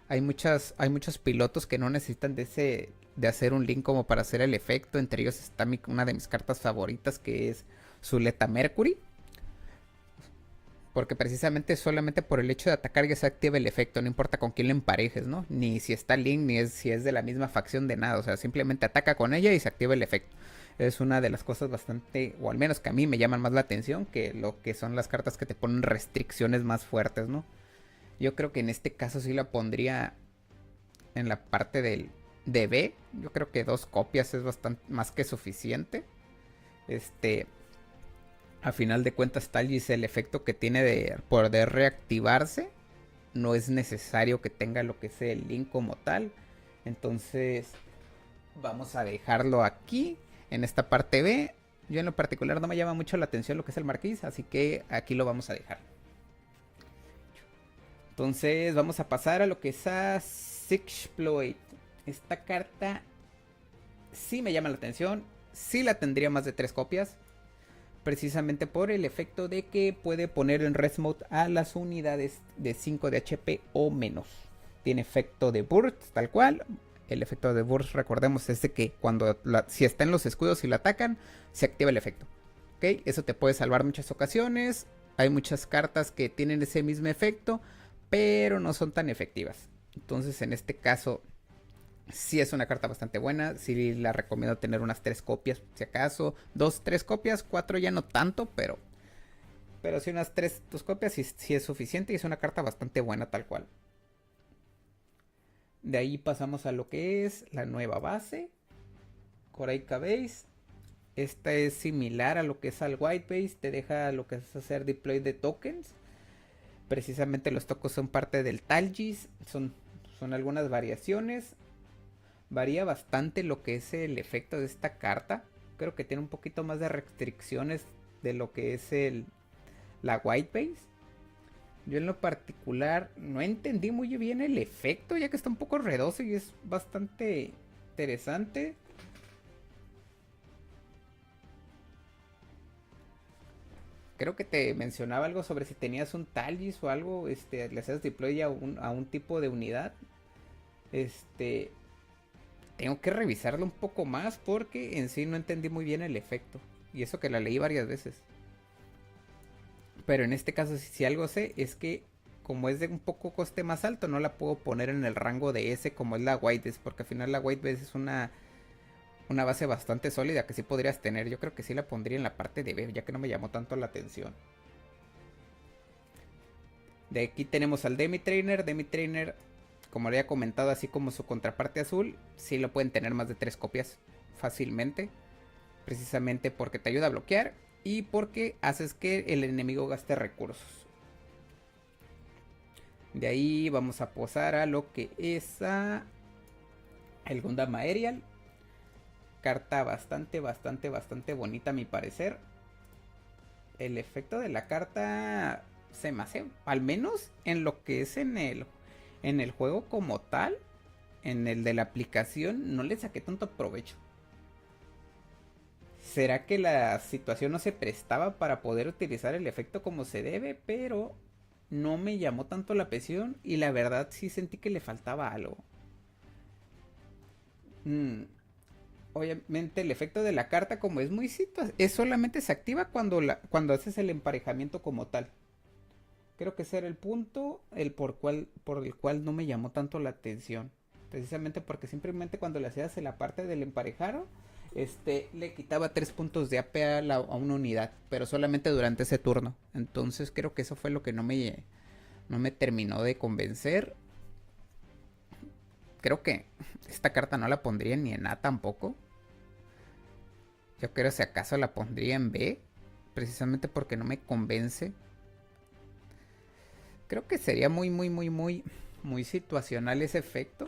hay muchos pilotos que no necesitan de hacer un link como para hacer el efecto. Entre ellos está una de mis cartas favoritas, que es Zuleta Mercury. Porque precisamente solamente por el hecho de atacar ya se activa el efecto. No importa con quién le emparejes, ¿no? Ni si está link, ni si es de la misma facción, de nada. O sea, simplemente ataca con ella y se activa el efecto. Es una de las cosas bastante, o al menos que a mí me llaman más la atención, que lo que son las cartas que te ponen restricciones más fuertes, ¿no? Yo creo que en este caso sí la pondría en la parte de B. Yo creo que 2 copias es bastante más que suficiente. A final de cuentas, Talgis, el efecto que tiene de poder reactivarse, no es necesario que tenga lo que sea el link como tal. Entonces, Vamos a dejarlo aquí, en esta parte B. Yo en lo particular no me llama mucho la atención lo que es el marquís, así que aquí lo vamos a dejar. Entonces vamos a pasar a lo que es a Sixploit. Esta carta sí me llama la atención, sí la tendría más de 3 copias. Precisamente por el efecto de que puede poner en rest mode a las unidades de 5 de HP o menos. Tiene efecto de burst, tal cual. El efecto de burst, recordemos, es de que cuando si está en los escudos y la atacan, se activa el efecto. ¿Ok? Eso te puede salvar muchas ocasiones. Hay muchas cartas que tienen ese mismo efecto, pero no son tan efectivas. Entonces, en este caso, sí es una carta bastante buena. Sí la recomiendo tener unas 3 copias, si acaso. 2, 3 copias, 4 ya no tanto, pero sí unas 3, 2 copias sí es suficiente y es una carta bastante buena tal cual. De ahí pasamos a lo que es la nueva base, Koraika Base. Esta es similar a lo que es al White Base, te deja lo que es hacer deploy de tokens. Precisamente los tokens son parte del Talgis, son algunas variaciones. Varía bastante lo que es el efecto de esta carta. Creo que tiene un poquito más de restricciones de lo que es la White Base. Yo en lo particular no entendí muy bien el efecto, ya que está un poco redoso y es bastante interesante. Creo que te mencionaba algo sobre si tenías un Talgis o algo, le hacías deploy a un tipo de unidad. Tengo que revisarlo un poco más porque en sí no entendí muy bien el efecto. Y eso que la leí varias veces. Pero en este caso si algo sé es que como es de un poco coste más alto, no la puedo poner en el rango de S como es la White Base, porque al final la White Base es una base bastante sólida que sí podrías tener. Yo creo que sí la pondría en la parte de B, ya que no me llamó tanto la atención. De aquí tenemos al Demi Trainer. Demi Trainer, como le había comentado, así como su contraparte azul, sí lo pueden tener más de 3 copias fácilmente. Precisamente porque te ayuda a bloquear y porque haces que el enemigo gaste recursos. De ahí vamos a pasar a lo que es el Gundam Aerial. Carta bastante bonita a mi parecer. El efecto de la carta se me hace, al menos en lo que es en el juego como tal, en el de la aplicación, no le saqué tanto provecho. ¿Será que la situación no se prestaba para poder utilizar el efecto como se debe? Pero no me llamó tanto la atención y la verdad sí sentí que le faltaba algo. Obviamente el efecto de la carta como es muy es solamente se activa cuando haces el emparejamiento como tal. Creo que ese era el punto por el cual no me llamó tanto la atención. Precisamente porque simplemente cuando le hacías en la parte del emparejado, le quitaba 3 puntos de AP a una unidad, pero solamente durante ese turno. Entonces creo que eso fue lo que no me terminó de convencer. Creo que esta carta no la pondría ni en A tampoco. Yo creo si acaso la pondría en B, precisamente porque no me convence. Creo que sería muy situacional ese efecto.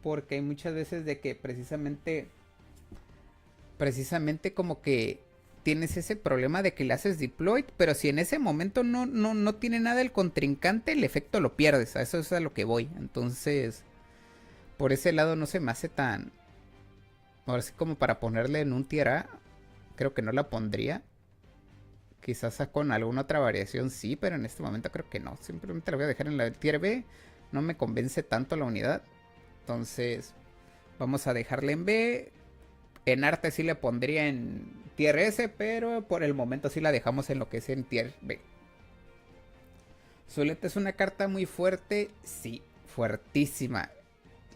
Porque hay muchas veces de que precisamente como que tienes ese problema de que le haces deploy, pero si en ese momento no tiene nada el contrincante, el efecto lo pierdes. A eso es a lo que voy. Entonces, por ese lado no se me hace tan... Ahora sí como para ponerle en un tier A, creo que no la pondría. Quizás con alguna otra variación sí, pero en este momento creo que no. Simplemente la voy a dejar en la tier B. No me convence tanto la unidad. Entonces, vamos a dejarla en B. En arte sí le pondría en tier S, pero por el momento sí la dejamos en lo que es en tier B. Zuleta es una carta muy fuerte, sí, fuertísima.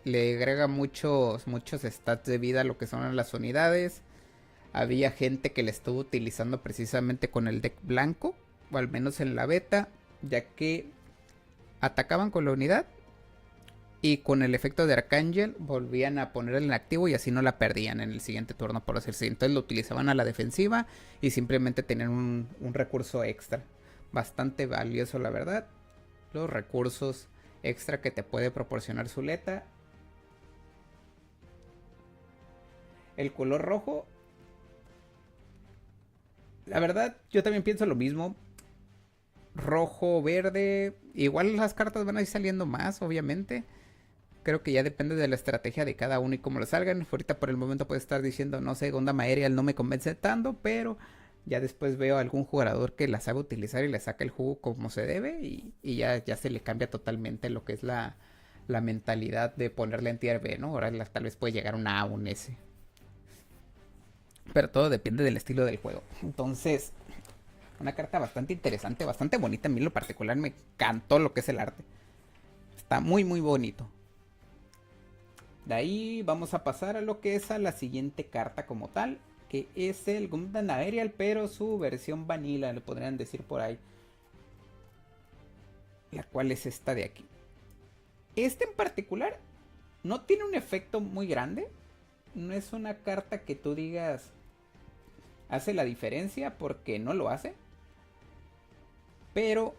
Le agrega muchos stats de vida a lo que son las unidades. Había gente que la estuvo utilizando precisamente con el deck blanco, o al menos en la beta, ya que atacaban con la unidad y con el efecto de Arcángel volvían a ponerla en activo y así no la perdían en el siguiente turno, por decirse. Entonces lo utilizaban a la defensiva y simplemente tenían un recurso extra. Bastante valioso, la verdad. Los recursos extra que te puede proporcionar Zuleta. el color rojo. La verdad, yo también pienso lo mismo. Rojo, verde. Igual las cartas van a ir saliendo más, obviamente. Creo que ya depende de la estrategia de cada uno y cómo lo salgan. Ahorita por el momento puede estar diciendo, no sé, Gundam Aerial no me convence tanto, pero ya después veo a algún jugador que la sabe utilizar y le saca el jugo como se debe y ya se le cambia totalmente lo que es la mentalidad de ponerle en tier B, ¿no? Ahora tal vez puede llegar una A o un S. Pero todo depende del estilo del juego. Entonces, una carta bastante interesante, bastante bonita. A mí en lo particular me encantó lo que es el arte. Está muy muy bonito. De ahí vamos a pasar a lo que es a la siguiente carta como tal, que es el Gundam Aerial, pero su versión vanilla, le podrían decir por ahí. La cual es esta de aquí. Este en particular no tiene un efecto muy grande. No es una carta que tú digas hace la diferencia, porque no lo hace. Pero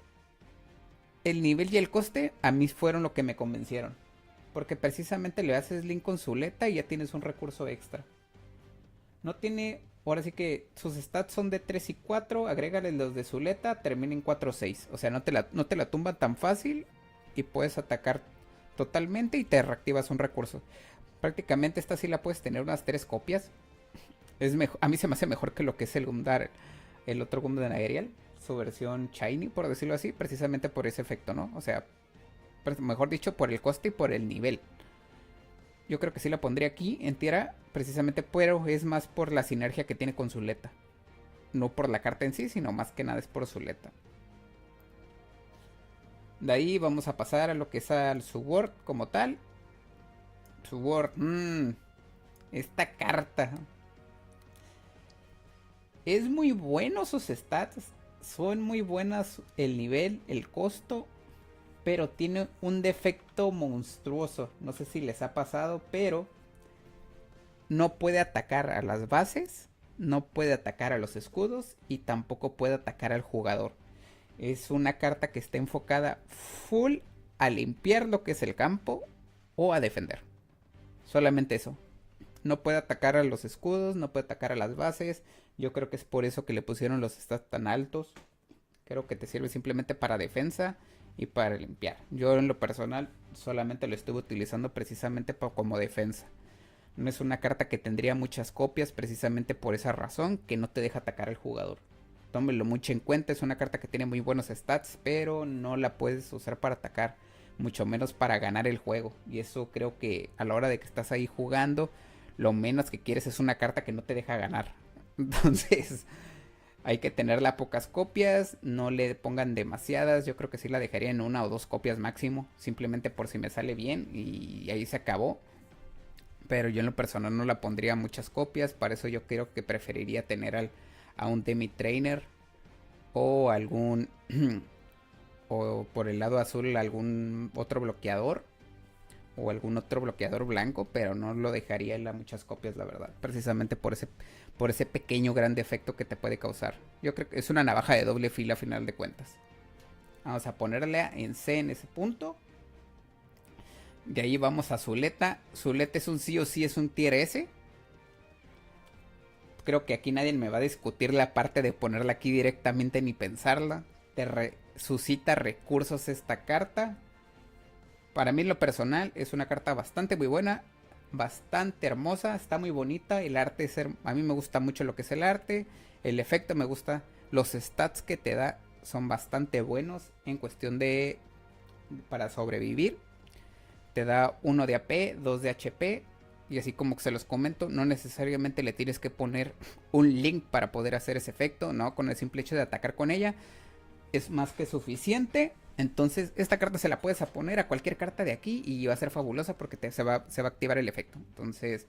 el nivel y el coste a mí fueron lo que me convencieron. Porque precisamente le haces link con Zuleta y ya tienes un recurso extra. No tiene... Ahora sí que sus stats son de 3 y 4. Agrégale los de Zuleta, termina en 4 o 6. O sea, no te la tumban tan fácil. Y puedes atacar totalmente y te reactivas un recurso. Prácticamente esta sí la puedes tener unas 3 copias. Es mejor, a mí se me hace mejor que lo que es el Gundam, el otro Gundam Aerial. Su versión Shiny, por decirlo así. Precisamente por ese efecto, ¿no? O sea, mejor dicho, por el coste y por el nivel. Yo creo que sí la pondría aquí en tierra, precisamente, pero es más por la sinergia que tiene con Zuleta. No por la carta en sí, sino más que nada es por Zuleta. De ahí vamos a pasar a lo que es al Sword como tal. Sword, esta carta. Es muy bueno sus stats. Son muy buenas el nivel, el costo. Pero tiene un defecto monstruoso. No sé si les ha pasado, pero no puede atacar a las bases, no puede atacar a los escudos y tampoco puede atacar al jugador. Es una carta que está enfocada full a limpiar lo que es el campo o a defender. Solamente eso. No puede atacar a los escudos, no puede atacar a las bases. Yo creo que es por eso que le pusieron los stats tan altos. Creo que te sirve simplemente para defensa y para limpiar. Yo en lo personal solamente lo estuve utilizando precisamente como defensa. No es una carta que tendría muchas copias precisamente por esa razón, que no te deja atacar al jugador. Tómenlo mucho en cuenta, es una carta que tiene muy buenos stats, pero no la puedes usar para atacar, mucho menos para ganar el juego. Y eso creo que a la hora de que estás ahí jugando, lo menos que quieres es una carta que no te deja ganar. Entonces... hay que tenerla a pocas copias, no le pongan demasiadas, yo creo que sí la dejaría en 1 o 2 copias máximo, simplemente por si me sale bien y ahí se acabó. Pero yo en lo personal no la pondría muchas copias, para eso yo creo que preferiría tener a un Demi Trainer o algún, o por el lado azul algún otro bloqueador. O algún otro bloqueador blanco, pero no lo dejaría en muchas copias, la verdad. Precisamente por ese pequeño gran defecto que te puede causar. Yo creo que es una navaja de doble filo a final de cuentas. Vamos a ponerle en C en ese punto. De ahí vamos a Zuleta. Zuleta es un sí o sí, es un tier S. Creo que aquí nadie me va a discutir la parte de ponerla aquí directamente ni pensarla. Te suscita recursos esta carta. Para mí en lo personal es una carta bastante muy buena, bastante hermosa, está muy bonita, el arte a mí me gusta mucho lo que es el arte, el efecto me gusta, los stats que te da son bastante buenos en cuestión de para sobrevivir. Te da 1 de AP, 2 de HP y así como se los comento, no necesariamente le tienes que poner un link para poder hacer ese efecto, no, con el simple hecho de atacar con ella es más que suficiente. Entonces esta carta se la puedes poner a cualquier carta de aquí y va a ser fabulosa porque se va a activar el efecto. Entonces,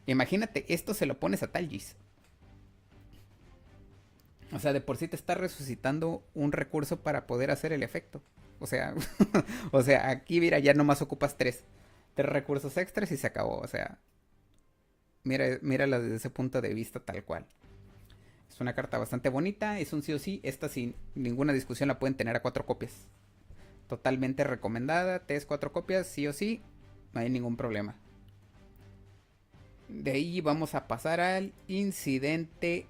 imagínate, esto se lo pones a Talgis. O sea, de por sí te está resucitando un recurso para poder hacer el efecto. O sea, o sea, aquí mira, ya nomás ocupas 3 recursos extras y se acabó. O sea, mírala desde ese punto de vista tal cual. Es una carta bastante bonita, es un sí o sí. Esta sin ninguna discusión la pueden tener a 4 copias. Totalmente recomendada, 3, 4 copias, sí o sí, no hay ningún problema. De ahí vamos a pasar al incidente.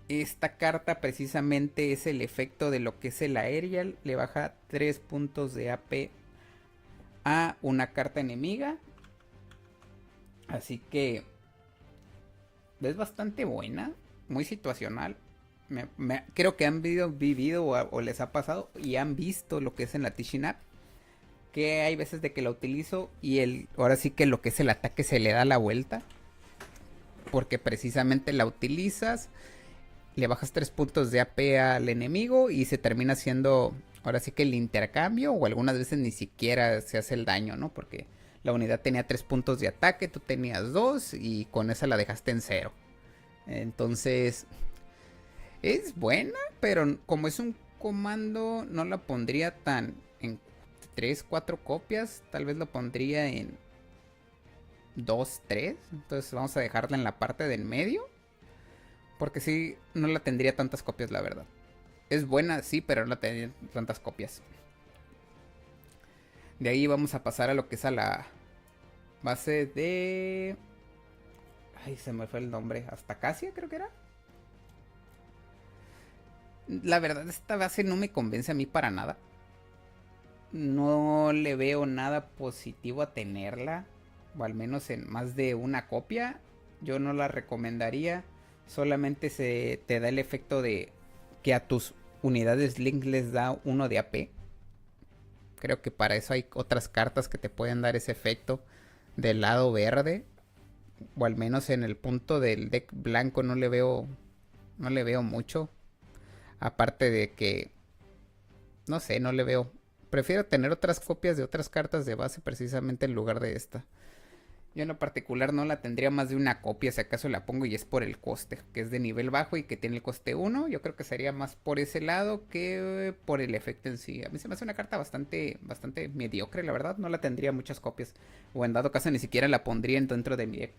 Esta carta precisamente es el efecto de lo que es el Aerial. Le baja 3 puntos de AP a una carta enemiga. Así que es bastante buena, muy situacional. Creo que han vivido o les ha pasado y han visto lo que es en la Teaching App. Que hay veces de que la utilizo y ahora sí que lo que es el ataque se le da la vuelta. Porque precisamente la utilizas, le bajas 3 puntos de AP al enemigo y se termina haciendo ahora sí que el intercambio, o algunas veces ni siquiera se hace el daño, ¿no? Porque la unidad tenía 3 puntos de ataque, tú tenías 2 y con esa la dejaste en 0. Entonces es buena, pero como es un comando no la pondría tan en 3, 4 copias, tal vez lo pondría en 2, 3. Entonces vamos a dejarla en la parte del medio. Porque sí, no la tendría tantas copias, la verdad. Es buena, sí, pero no la tendría tantas copias. De ahí vamos a pasar a lo que es a la base de... Ay, se me fue el nombre. Astacasia, creo que era. La verdad, esta base no me convence a mí para nada. No le veo nada positivo a tenerla. O al menos en más de una copia. Yo no la recomendaría. Solamente se te da el efecto de que a tus unidades Link les da 1 de AP. Creo que para eso hay otras cartas que te pueden dar ese efecto del lado verde. O al menos en el punto del deck blanco no le veo mucho. Aparte de que, no sé, no le veo. Prefiero tener otras copias de otras cartas de base precisamente en lugar de esta. Yo en lo particular no la tendría más de una copia, si acaso la pongo, y es por el coste, que es de nivel bajo y que tiene el coste 1. Yo creo que sería más por ese lado que por el efecto en sí. A mí se me hace una carta bastante mediocre, la verdad. No la tendría muchas copias. O en dado caso ni siquiera la pondría dentro de mi deck.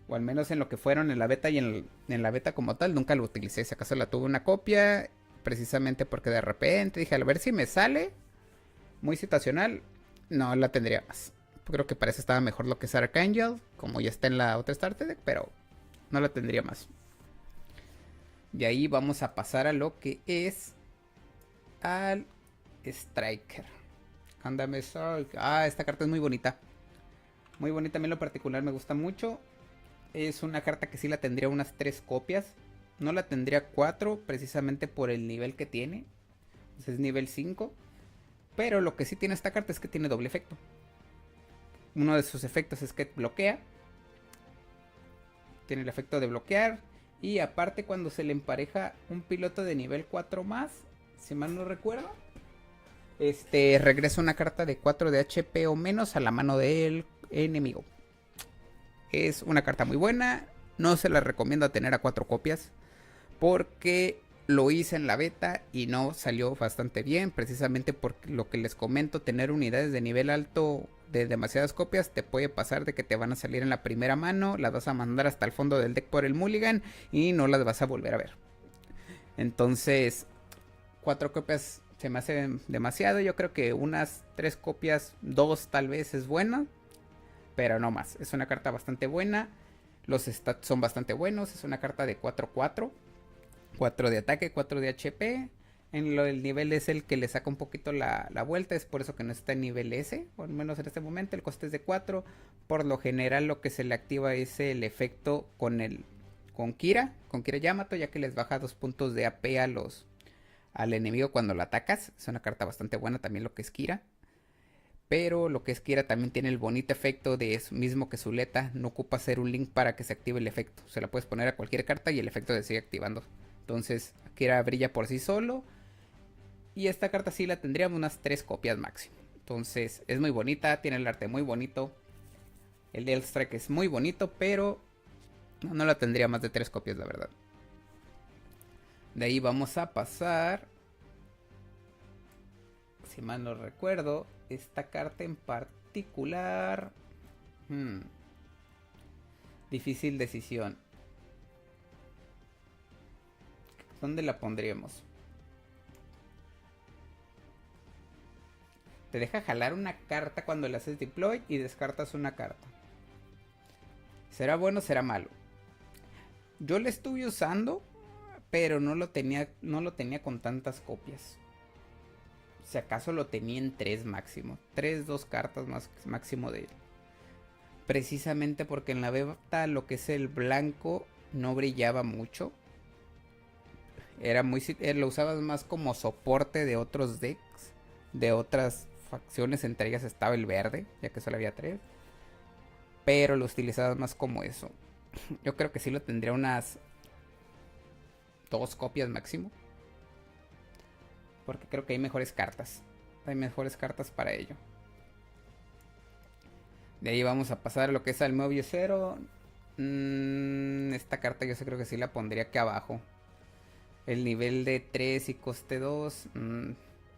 O al menos en lo que fueron en la beta y en la beta como tal, nunca lo utilicé. Si acaso la tuve una copia, precisamente porque de repente dije, a ver si me sale. Muy situacional, no la tendría más. Creo que para eso estaba mejor lo que es Archangel, como ya está en la otra Starter Deck, pero no la tendría más. De ahí vamos a pasar a lo que es al Striker. Ándame, esta carta es muy bonita. Muy bonita, a mí en lo particular me gusta mucho. Es una carta que sí la tendría unas 3 copias. No la tendría 4 precisamente por el nivel que tiene. Es nivel 5. Pero lo que sí tiene esta carta es que tiene doble efecto. Uno de sus efectos es que bloquea. Tiene el efecto de bloquear. Y aparte cuando se le empareja un piloto de nivel 4 más, si mal no recuerdo, regresa una carta de 4 de HP o menos a la mano del enemigo. Es una carta muy buena. No se la recomiendo tener a 4 copias. Porque lo hice en la beta y no salió bastante bien. Precisamente por lo que les comento, tener unidades de nivel alto de demasiadas copias te puede pasar de que te van a salir en la primera mano, las vas a mandar hasta el fondo del deck por el mulligan y no las vas a volver a ver. Entonces 4 copias se me hace demasiado. Yo creo que unas 3 copias, 2 tal vez es buena, pero no más. Es una carta bastante buena, los stats son bastante buenos. Es una carta de 4-4, 4 de ataque, 4 de HP. El nivel es el que le saca un poquito la vuelta. Es por eso que no está en nivel S, o al menos en este momento. El coste es de 4. Por lo general lo que se le activa es el efecto con Kira Yamato, ya que les baja 2 puntos de AP al enemigo cuando lo atacas. Es una carta bastante buena también lo que es Kira. Pero lo que es Kira también tiene el bonito efecto de eso mismo que Zuleta. No ocupa hacer un link para que se active el efecto. Se la puedes poner a cualquier carta y el efecto se sigue activando. Entonces Kira brilla por sí solo. Y esta carta sí la tendríamos unas 3 copias máximo. Entonces es muy bonita, tiene el arte muy bonito. El del Strike es muy bonito, pero no la tendría más de 3 copias, la verdad. De ahí vamos a pasar, si mal no recuerdo, esta carta en particular. Difícil decisión. ¿Dónde la pondríamos? Te deja jalar una carta cuando le haces deploy y descartas una carta. ¿Será bueno o será malo? Yo lo estuve usando, pero no lo tenía con tantas copias. Si acaso lo tenía en 3 máximo. 3, 2 cartas más máximo de él. Precisamente porque en la beta lo que es el blanco no brillaba mucho. Era muy, lo usabas más como soporte de otros decks, de otras facciones, entre ellas estaba el verde, ya que solo había 3. Pero lo utilizabas más como eso. Yo creo que sí lo tendría unas 2 copias máximo. Porque creo que hay mejores cartas. Hay mejores cartas para ello. De ahí vamos a pasar a lo que es al Mobius 0. Esta carta yo creo que sí la pondría aquí abajo. El nivel de 3 y coste 2.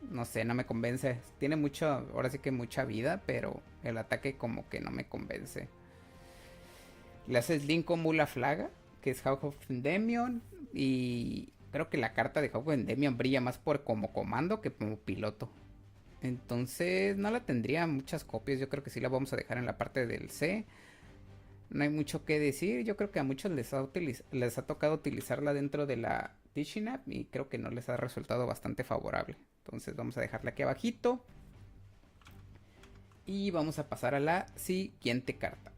No sé, no me convence. Tiene mucho, ahora sí que mucha vida, pero el ataque como que no me convence. Le haces link con Mula Flaga, que es Hawk of Endymion. Y creo que la carta de Hawk of Endymion brilla más por como comando que como piloto. Entonces no la tendría muchas copias. Yo creo que sí la vamos a dejar en la parte del C. No hay mucho que decir. Yo creo que a muchos les ha tocado utilizarla dentro de la Teaching App y creo que no les ha resultado bastante favorable. Entonces vamos a dejarla aquí abajito. Y vamos a pasar a la siguiente carta.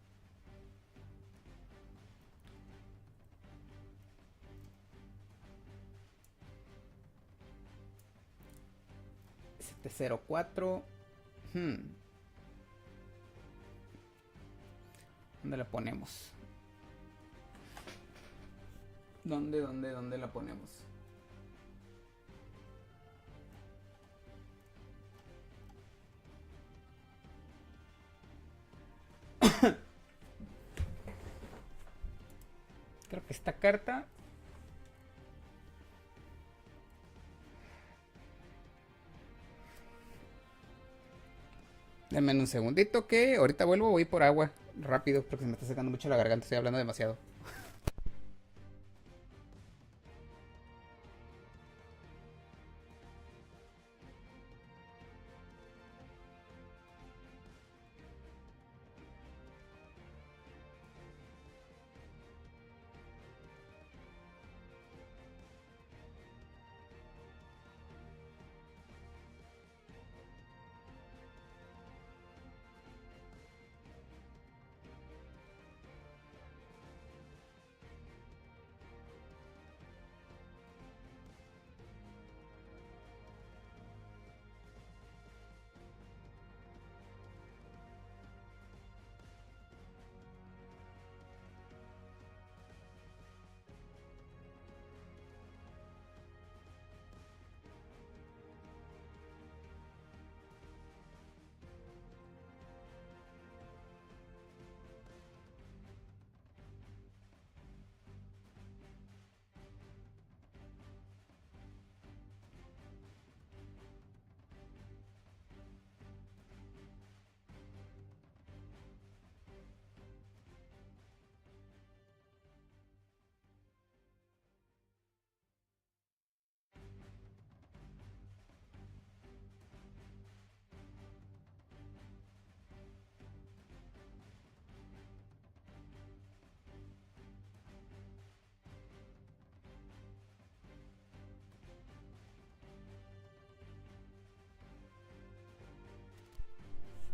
ST04. ¿Dónde la ponemos? ¿Dónde la ponemos? Creo que esta carta... Denme un segundito que ahorita vuelvo, voy por agua. Rápido, porque se me está secando mucho la garganta, estoy hablando demasiado.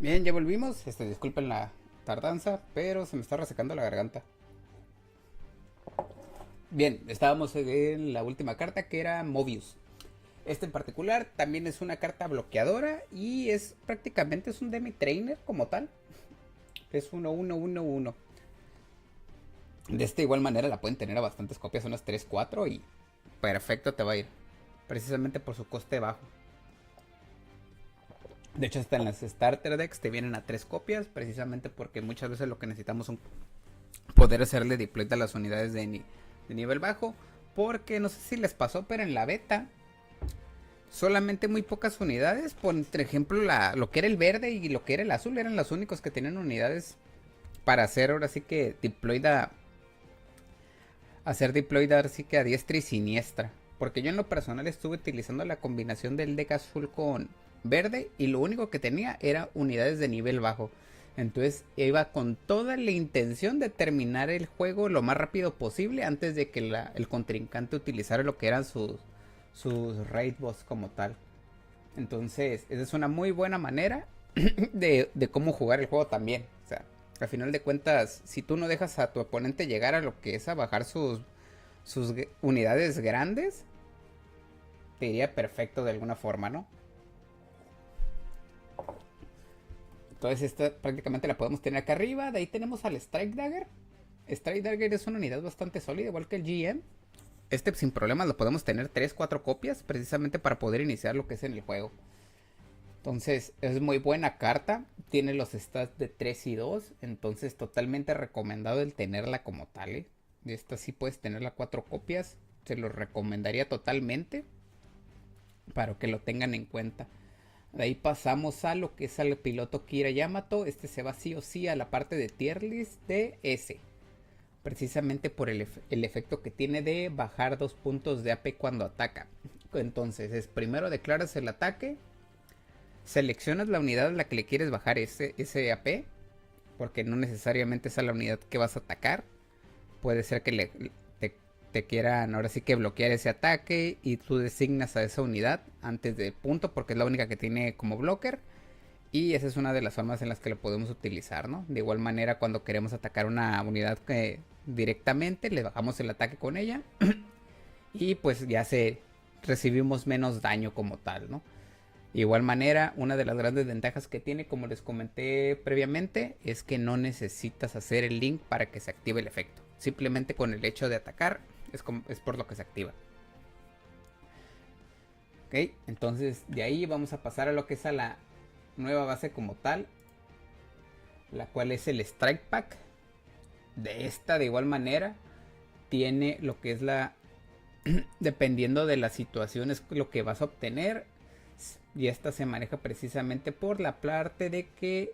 Bien, ya volvimos. Disculpen la tardanza, pero se me está resecando la garganta. Bien, estábamos en la última carta que era Mobius. Este en particular también es una carta bloqueadora y es prácticamente es un Demi Trainer como tal. Es 1-1-1-1. De esta igual manera la pueden tener a bastantes copias, unas 3-4 y perfecto te va a ir. Precisamente por su coste bajo. De hecho, hasta en las Starter Decks te vienen a 3 copias, precisamente porque muchas veces lo que necesitamos son poder hacerle deploy a las unidades de nivel bajo. Porque no sé si les pasó, pero en la beta solamente muy pocas unidades, por ejemplo lo que era el verde y lo que era el azul eran los únicos que tenían unidades para hacer ahora sí que deploy hacer deploy así que a diestra y siniestra. Porque yo en lo personal estuve utilizando la combinación del deck azul con verde y lo único que tenía era unidades de nivel bajo. Entonces iba con toda la intención de terminar el juego lo más rápido posible antes de que el contrincante utilizara lo que eran sus raid boss como tal. Entonces esa es una muy buena manera de cómo jugar el juego también. O sea, al final de cuentas, si tú no dejas a tu oponente llegar a lo que es a bajar sus unidades grandes, te iría perfecto de alguna forma, ¿no? Entonces esta prácticamente la podemos tener acá arriba. De ahí tenemos al Strike Dagger. Strike Dagger es una unidad bastante sólida, igual que el GM. Este sin problemas lo podemos tener 3-4 copias, precisamente para poder iniciar lo que es en el juego. Entonces es muy buena carta. Tiene los stats de 3 y 2. Entonces totalmente recomendado el tenerla como tal, ¿eh? De esta sí puedes tenerla 4 copias. Se lo recomendaría totalmente para que lo tengan en cuenta. De ahí pasamos a lo que es al piloto Kira Yamato. Este se va sí o sí a la parte de tier list de S. Precisamente por el efecto que tiene de bajar 2 puntos de AP cuando ataca. Entonces primero declaras el ataque. Seleccionas la unidad a la que le quieres bajar ese AP. Porque no necesariamente es a la unidad que vas a atacar. Puede ser que te quieran ahora sí que bloquear ese ataque y tú designas a esa unidad antes del punto porque es la única que tiene como blocker. Y esa es una de las formas en las que lo podemos utilizar, ¿no? De igual manera cuando queremos atacar una unidad directamente, le bajamos el ataque con ella. Y pues ya recibimos menos daño como tal, ¿no? De igual manera, una de las grandes ventajas que tiene, como les comenté previamente, es que no necesitas hacer el link para que se active el efecto. Simplemente con el hecho de atacar es por lo que se activa. Ok, entonces de ahí vamos a pasar a lo que es a la nueva base como tal, la cual es el Strike Pack. De esta de igual manera tiene lo que es dependiendo de la situación es lo que vas a obtener. Y esta se maneja precisamente por la parte de que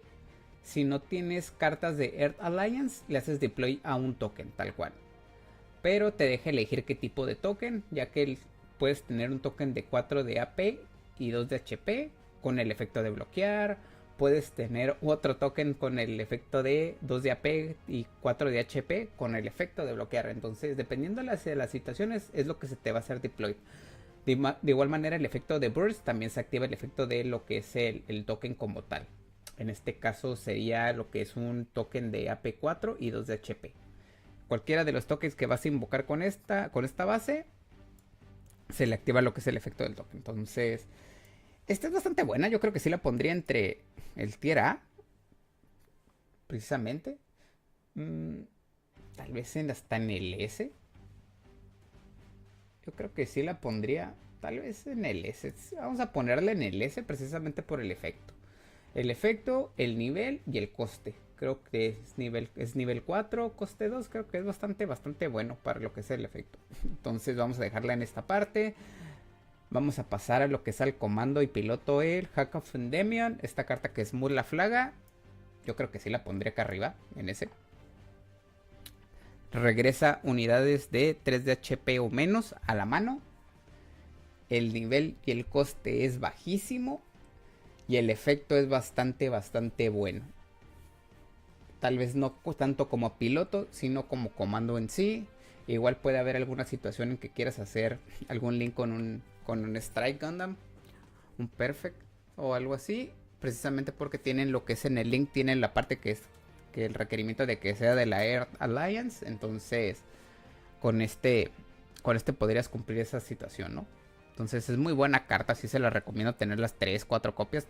si no tienes cartas de Earth Alliance, le haces deploy a un token tal cual. Pero te deja elegir qué tipo de token, ya que puedes tener un token de 4 de AP y 2 de HP con el efecto de bloquear. Puedes tener otro token con el efecto de 2 de AP y 4 de HP con el efecto de bloquear. Entonces, dependiendo de las situaciones, es lo que se te va a hacer deploy. De igual manera, el efecto de Burst también se activa el efecto de lo que es el token como tal. En este caso sería lo que es un token de AP4 y 2 de HP. Cualquiera de los tokens que vas a invocar con esta base, se le activa lo que es el efecto del token. Entonces, esta es bastante buena. Yo creo que sí la pondría entre el tier A, precisamente. Tal vez hasta en el S. Yo creo que sí la pondría tal vez en el S. Vamos a ponerla en el S precisamente por el efecto. El efecto, el nivel y el coste. Creo que es nivel 4, coste 2. Creo que es bastante bueno para lo que es el efecto. Entonces vamos a dejarla en esta parte. Vamos a pasar a lo que es al comando y piloto el Hack of Endymion. Esta carta que es muy la flaga. Yo creo que sí la pondría acá arriba, en ese. Regresa unidades de 3 de HP o menos a la mano. El nivel y el coste es bajísimo. Y el efecto es bastante bueno. Tal vez no tanto como piloto, sino como comando en sí. Igual puede haber alguna situación en que quieras hacer algún link con un Strike Gundam, un Perfect o algo así. Precisamente porque tienen lo que es en el link, tienen la parte que es el requerimiento de que sea de la Earth Alliance. Entonces con este podrías cumplir esa situación, ¿no? Entonces es muy buena carta, sí se la recomiendo tener las 3-4 copias.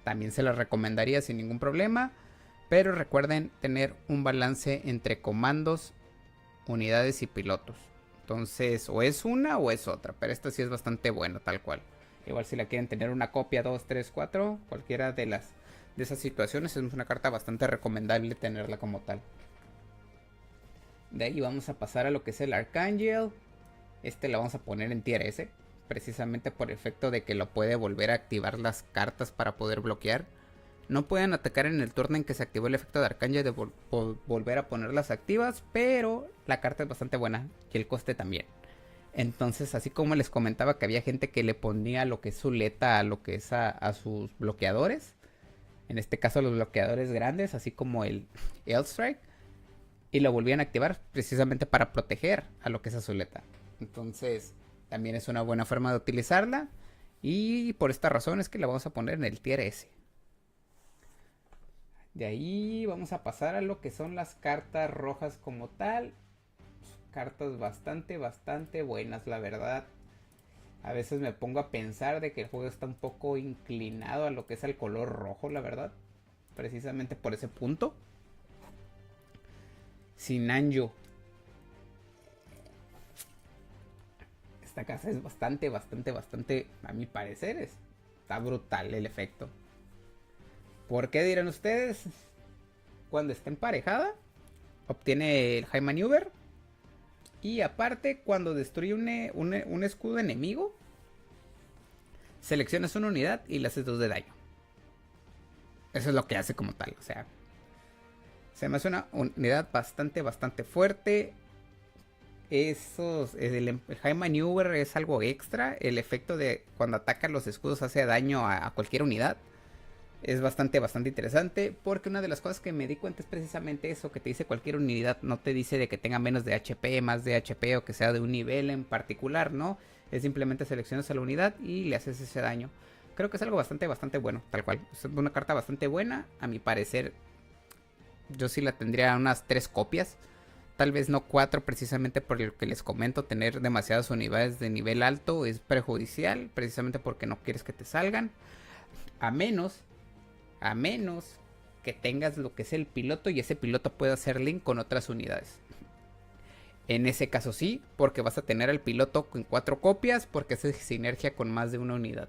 También se las recomendaría sin ningún problema. Pero recuerden tener un balance entre comandos, unidades y pilotos. Entonces o es una o es otra. Pero esta sí es bastante buena tal cual. Igual si la quieren tener una copia 2, 3, 4. Cualquiera de esas situaciones es una carta bastante recomendable tenerla como tal. De ahí vamos a pasar a lo que es el Archangel. Este lo vamos a poner en tier S. Precisamente por efecto de que lo puede volver a activar las cartas para poder bloquear. No pueden atacar en el turno en que se activó el efecto de Archangel de volver a ponerlas activas. Pero la carta es bastante buena y el coste también. Entonces, así como les comentaba que había gente que le ponía lo que es su leta a lo que es a sus bloqueadores. En este caso los bloqueadores grandes, así como el Strike. Y lo volvían a activar precisamente para proteger a lo que es Azuleta. Entonces también es una buena forma de utilizarla. Y por esta razón es que la vamos a poner en el tier S. De ahí vamos a pasar a lo que son las cartas rojas como tal. Cartas bastante buenas, la verdad. A veces me pongo a pensar de que el juego está un poco inclinado a lo que es el color rojo, la verdad. Precisamente por ese punto. Sinanjo. Esta casa es bastante, a mi parecer, está brutal el efecto. ¿Por qué dirán ustedes? Cuando está emparejada, obtiene el High Maneuver. Y aparte, cuando destruye un escudo enemigo, seleccionas una unidad y le haces 2 de daño. Eso es lo que hace como tal. O sea, se me hace una unidad bastante fuerte. El High Maneuver es algo extra. El efecto de cuando ataca los escudos hace daño a cualquier unidad. Es bastante interesante, porque una de las cosas que me di cuenta es precisamente eso, que te dice cualquier unidad, no te dice de que tenga menos de HP, más de HP o que sea de un nivel en particular, ¿no? Es simplemente seleccionas a la unidad y le haces ese daño. Creo que es algo bastante bueno, tal cual. Es una carta bastante buena, a mi parecer. Yo sí la tendría unas 3 copias. Tal vez no 4, precisamente por lo que les comento, tener demasiadas unidades de nivel alto es perjudicial, precisamente porque no quieres que te salgan. A menos que tengas lo que es el piloto y ese piloto pueda hacer link con otras unidades. En ese caso sí, porque vas a tener al piloto con 4 copias, porque hace sinergia con más de una unidad.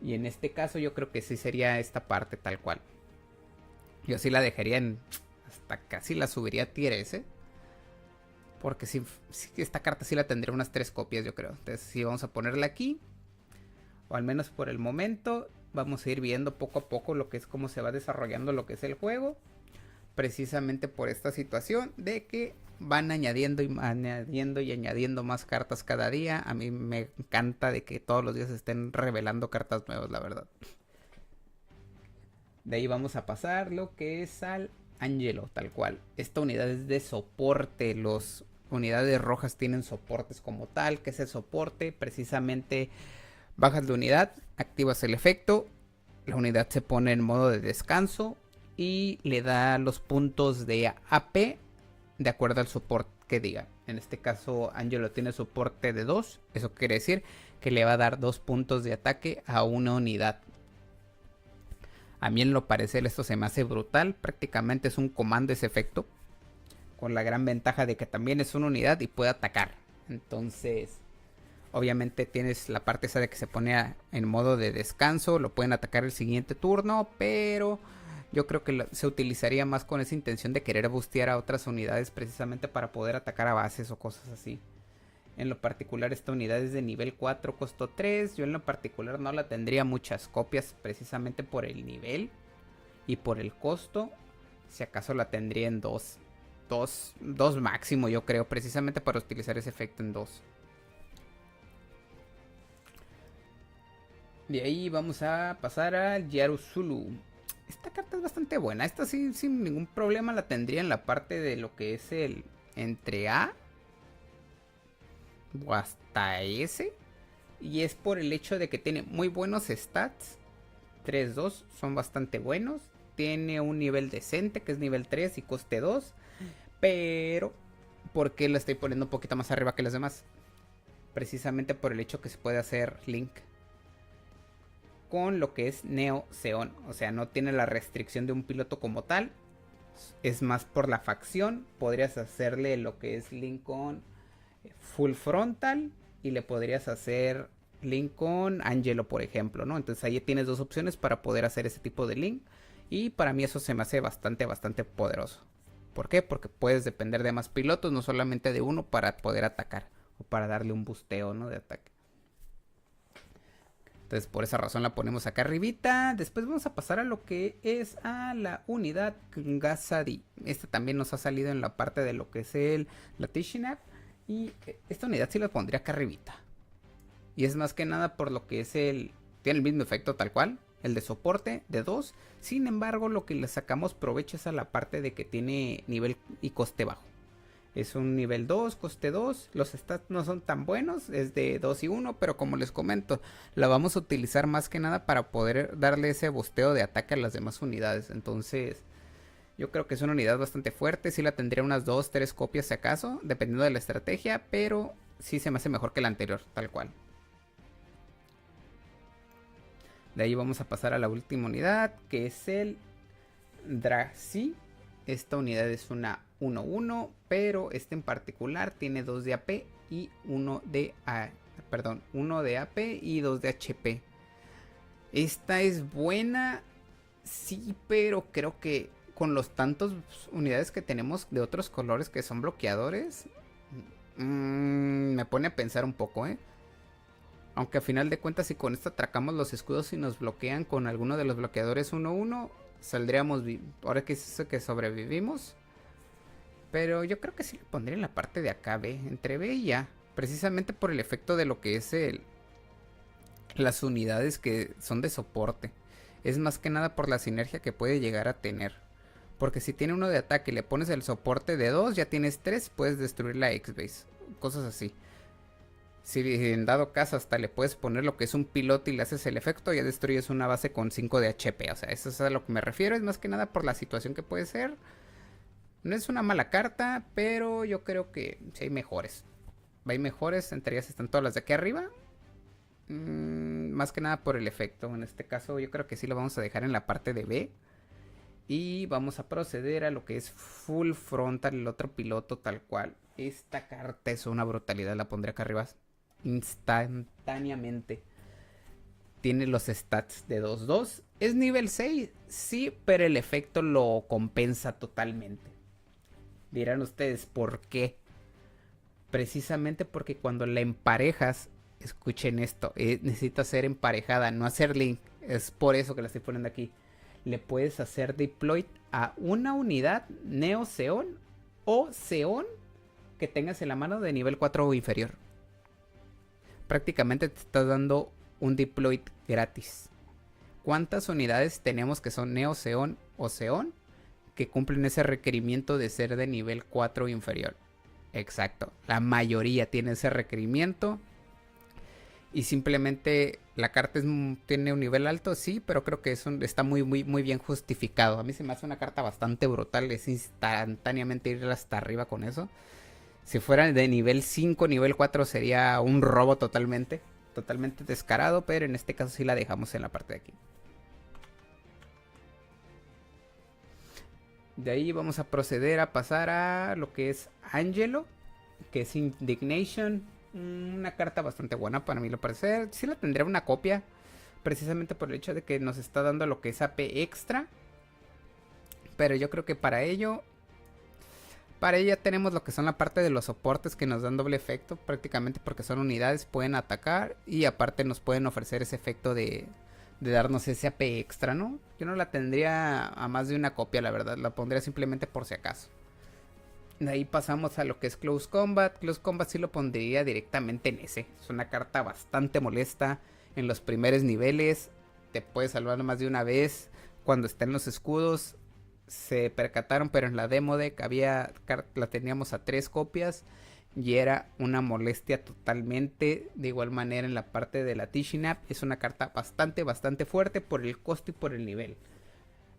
Y en este caso yo creo que sí sería esta parte tal cual. Yo sí la dejaría en... hasta casi la subiría a tier S. Porque sí, esta carta sí la tendría unas 3 copias, yo creo. Entonces sí vamos a ponerla aquí. O al menos por el momento. Vamos a ir viendo poco a poco lo que es cómo se va desarrollando lo que es el juego. Precisamente por esta situación de que van añadiendo y añadiendo más cartas cada día. A mí me encanta de que todos los días estén revelando cartas nuevas, la verdad. De ahí vamos a pasar lo que es al Angelo, tal cual. Esta unidad es de soporte. Las unidades rojas tienen soportes como tal. Que es el soporte? Precisamente bajas la unidad, activas el efecto, la unidad se pone en modo de descanso y le da los puntos de AP de acuerdo al soporte que diga. En este caso Angelo tiene soporte de 2, eso quiere decir que le va a dar 2 puntos de ataque a una unidad. A mí en lo parecer esto se me hace brutal, prácticamente es un comando ese efecto, con la gran ventaja de que también es una unidad y puede atacar. Entonces... obviamente tienes la parte esa de que se pone en modo de descanso. Lo pueden atacar el siguiente turno. Pero yo creo que se utilizaría más con esa intención de querer bustear a otras unidades. Precisamente para poder atacar a bases o cosas así. En lo particular esta unidad es de nivel 4. Costó 3. Yo en lo particular no la tendría muchas copias. Precisamente por el nivel. Y por el costo. Si acaso la tendría en 2. 2 máximo yo creo. Precisamente para utilizar ese efecto en 2. De ahí vamos a pasar al Yaruzulu. Esta carta es bastante buena. Esta sí, sin ningún problema la tendría en la parte de lo que es el entre A o hasta S. Y es por el hecho de que tiene muy buenos stats. 3-2 son bastante buenos. Tiene un nivel decente que es nivel 3 y coste 2. Pero ¿por qué la estoy poniendo un poquito más arriba que las demás? Precisamente por el hecho que se puede hacer link con lo que es Neo Zeon. O sea, no tiene la restricción de un piloto como tal. Es más por la facción. Podrías hacerle lo que es link con Full Frontal. Y le podrías hacer link con Angelo, por ejemplo, ¿no? Entonces ahí tienes 2 opciones para poder hacer ese tipo de link. Y para mí eso se me hace bastante poderoso. ¿Por qué? Porque puedes depender de más pilotos, no solamente de uno, para poder atacar. O para darle un busteo, ¿no? De ataque. Entonces por esa razón la ponemos acá arribita. Después vamos a pasar a lo que es a la unidad Gazadi. Esta también nos ha salido en la parte de lo que es la Tishinab. Y esta unidad sí la pondría acá arribita. Y es más que nada por lo que es tiene el mismo efecto tal cual. el de soporte de 2. Sin embargo, lo que le sacamos provecho es a la parte de que tiene nivel y coste bajo. Es un nivel 2, coste 2. Los stats no son tan buenos, es de 2 y 1, pero como les comento, la vamos a utilizar más que nada para poder darle ese bosteo de ataque a las demás unidades. Entonces, yo creo que es una unidad bastante fuerte. Sí la tendría unas 2, 3 copias si acaso, dependiendo de la estrategia, pero sí se me hace mejor que la anterior, tal cual. De ahí vamos a pasar a la última unidad, que es el Drazi. Esta unidad es una 1-1, pero este en particular tiene 2 de AP y 1 de AP y 2 de HP. Esta es buena, sí, pero creo que con los tantos unidades que tenemos de otros colores que son bloqueadores, me pone a pensar un poco, Aunque a final de cuentas, si con esto atracamos los escudos y nos bloquean con alguno de los bloqueadores 1-1, saldríamos, ahora que es eso que sobrevivimos. Pero yo creo que sí le pondría en la parte de acá B, entre B y A, precisamente por el efecto de lo que es las unidades que son de soporte. Es más que nada por la sinergia que puede llegar a tener. Porque si tiene uno de ataque y le pones el soporte de 2, ya tienes 3, puedes destruir la X-Base. Cosas así. Si en dado caso hasta le puedes poner lo que es un piloto y le haces el efecto, ya destruyes una base con 5 de HP. O sea, eso es a lo que me refiero. Es más que nada por la situación que puede ser. No es una mala carta, pero yo creo que sí hay mejores. Hay mejores, entre ellas están todas las de aquí arriba. Más que nada por el efecto. En este caso yo creo que sí lo vamos a dejar en la parte de B. Y vamos a proceder a lo que es Full Frontal, el otro piloto tal cual. Esta carta es una brutalidad, la pondré acá arriba instantáneamente. Tiene los stats de 2-2. Es nivel 6, sí, pero el efecto lo compensa totalmente. Dirán ustedes, ¿por qué? Precisamente porque cuando la emparejas, escuchen esto, necesita ser emparejada, no hacer link. Es por eso que la estoy poniendo aquí. Le puedes hacer deploy a una unidad Neo Zeon o Zeon que tengas en la mano de nivel 4 o inferior. Prácticamente te estás dando un deploy gratis. ¿Cuántas unidades tenemos que son Neo Zeon o Zeon que cumplen ese requerimiento de ser de nivel 4 o inferior? Exacto, la mayoría tiene ese requerimiento. Y simplemente la carta tiene un nivel alto, sí, pero creo que está muy bien justificado. A mí se me hace una carta bastante brutal, es instantáneamente ir hasta arriba con eso. Si fuera de nivel 5, nivel 4 sería un robo totalmente descarado, pero en este caso sí la dejamos en la parte de aquí. De ahí vamos a proceder a pasar a lo que es Angelo, que es Indignation. Una carta bastante buena para mí lo parecer. Sí la tendría una copia, precisamente por el hecho de que nos está dando lo que es AP extra. Pero yo creo que para ella tenemos lo que son la parte de los soportes que nos dan doble efecto, prácticamente porque son unidades, pueden atacar y aparte nos pueden ofrecer ese efecto de darnos ese AP extra, ¿no? Yo no la tendría a más de una copia, la verdad, la pondría simplemente por si acaso. De ahí pasamos a lo que es Close Combat. Close Combat sí lo pondría directamente en ese. Es una carta bastante molesta en los primeros niveles. Te puede salvar más de una vez. Cuando estén los escudos se percataron, pero en la demo deck la teníamos a 3 copias. Y era una molestia totalmente. De igual manera en la parte de la Tishinap. Es una carta bastante fuerte por el costo y por el nivel.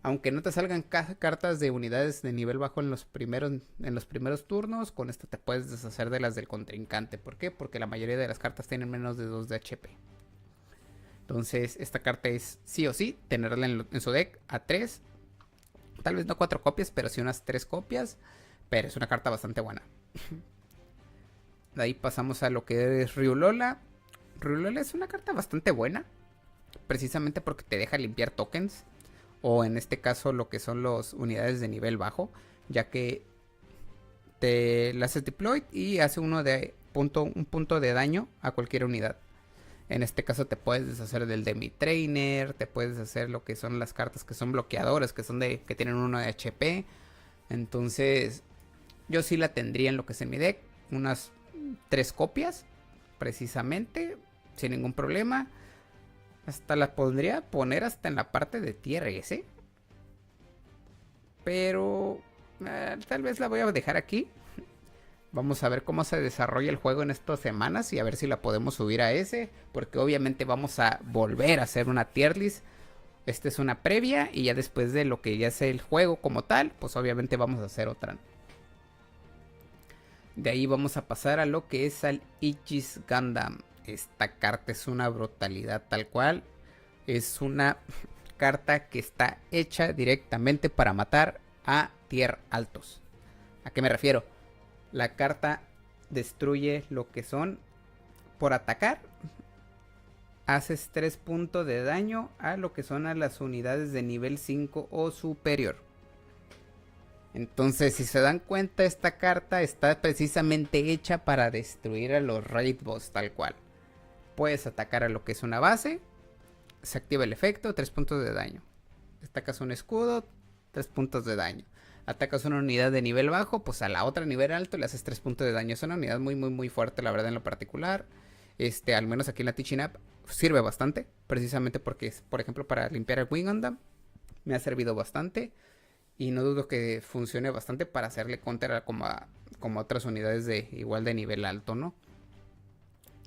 Aunque no te salgan cartas de unidades de nivel bajo en los primeros turnos, con esto te puedes deshacer de las del contrincante. ¿Por qué? Porque la mayoría de las cartas tienen menos de 2 de HP. Entonces esta carta es sí o sí tenerla en su deck a 3. Tal vez no 4 copias, pero sí unas 3 copias. Pero es una carta bastante buena. De ahí pasamos a lo que es Ryulola. Ryulola es una carta bastante buena, precisamente porque te deja limpiar tokens. O en este caso lo que son las unidades de nivel bajo, ya que te la haces deploy y hace un punto de daño a cualquier unidad. En este caso te puedes deshacer del Demi Trainer, te puedes hacer lo que son las cartas que son bloqueadores, que tienen 1 de HP. Entonces yo sí la tendría en lo que es en mi deck, unas 3 copias precisamente, sin ningún problema. Hasta la podría poner hasta en la parte de tier S. Pero tal vez la voy a dejar aquí. Vamos a ver cómo se desarrolla el juego en estas semanas y a ver si la podemos subir a S. Porque obviamente vamos a volver a hacer una tier list. Esta es una previa y ya después de lo que ya es el juego como tal, pues obviamente vamos a hacer otra. De ahí vamos a pasar a lo que es al Aegis Gundam. Esta carta es una brutalidad tal cual. Es una carta que está hecha directamente para matar a tier altos. ¿A qué me refiero? La carta destruye lo que son por atacar. Haces 3 puntos de daño a lo que son a las unidades de nivel 5 o superior. Entonces, si se dan cuenta, esta carta está precisamente hecha para destruir a los raid boss tal cual. Puedes atacar a lo que es una base. Se activa el efecto, 3 puntos de daño. Atacas un escudo, 3 puntos de daño. Atacas una unidad de nivel bajo, pues a la otra nivel alto le haces 3 puntos de daño. Es una unidad muy fuerte, la verdad, en lo particular. Al menos aquí en la Teaching App sirve bastante. Precisamente porque es, por ejemplo, para limpiar el Wing Gundam. Me ha servido bastante. Y no dudo que funcione bastante para hacerle counter como a otras unidades de igual de nivel alto, ¿no?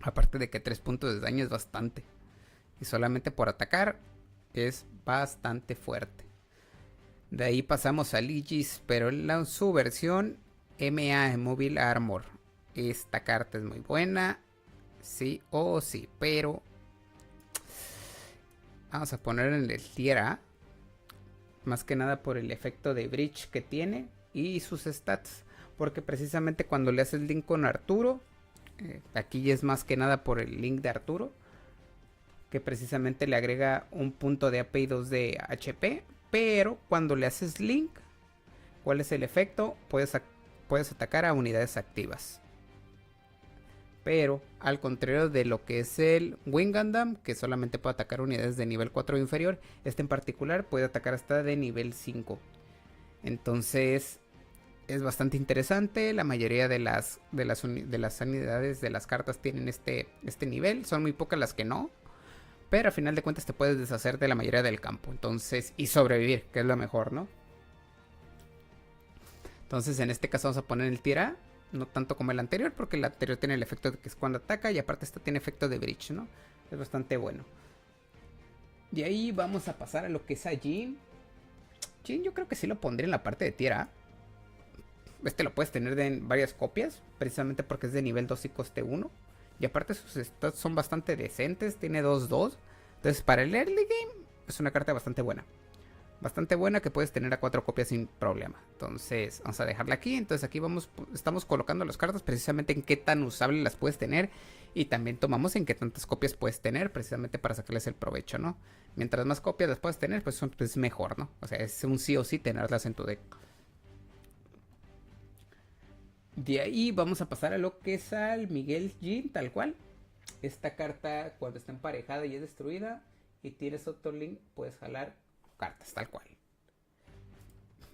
Aparte de que 3 puntos de daño es bastante. Y solamente por atacar es bastante fuerte. De ahí pasamos a Aegis, pero en su versión MA Mobile Armor. Esta carta es muy buena, sí o sí, pero vamos a poner en el tier A. Más que nada por el efecto de Breach que tiene y sus stats. Porque precisamente cuando le haces link con Arturo, aquí es más que nada por el link de Arturo, que precisamente le agrega un punto de AP y 2 de HP. Pero cuando le haces link, ¿cuál es el efecto? Puedes atacar a unidades activas. Pero al contrario de lo que es el Wing Gundam, que solamente puede atacar unidades de nivel 4 o inferior, este en particular puede atacar hasta de nivel 5. Entonces es bastante interesante. La mayoría de las unidades de las cartas tienen este nivel. Son muy pocas las que no. Pero al final de cuentas te puedes deshacer de la mayoría del campo. Entonces, y sobrevivir, que es lo mejor, ¿no? Entonces en este caso vamos a poner el tier A. No tanto como el anterior, porque el anterior tiene el efecto de que es cuando ataca. Y aparte este tiene efecto de Breach, ¿no? Es bastante bueno. De ahí vamos a pasar a lo que es a Jin. Jin yo creo que sí lo pondría en la parte de tier A. Este lo puedes tener en varias copias, precisamente porque es de nivel 2 y coste 1. Y aparte sus stats son bastante decentes, tiene 2-2. Entonces para el early game es una carta bastante buena. Bastante buena que puedes tener a 4 copias sin problema. Entonces vamos a dejarla aquí. Entonces aquí estamos colocando las cartas precisamente en qué tan usables las puedes tener. Y también tomamos en qué tantas copias puedes tener, precisamente para sacarles el provecho, ¿no? Mientras más copias las puedes tener, pues es mejor, ¿no? O sea, es un sí o sí tenerlas en tu deck. De ahí vamos a pasar a lo que es al Miguel Jin, tal cual. Esta carta, cuando está emparejada y es destruida y tienes otro link, puedes jalar cartas, tal cual.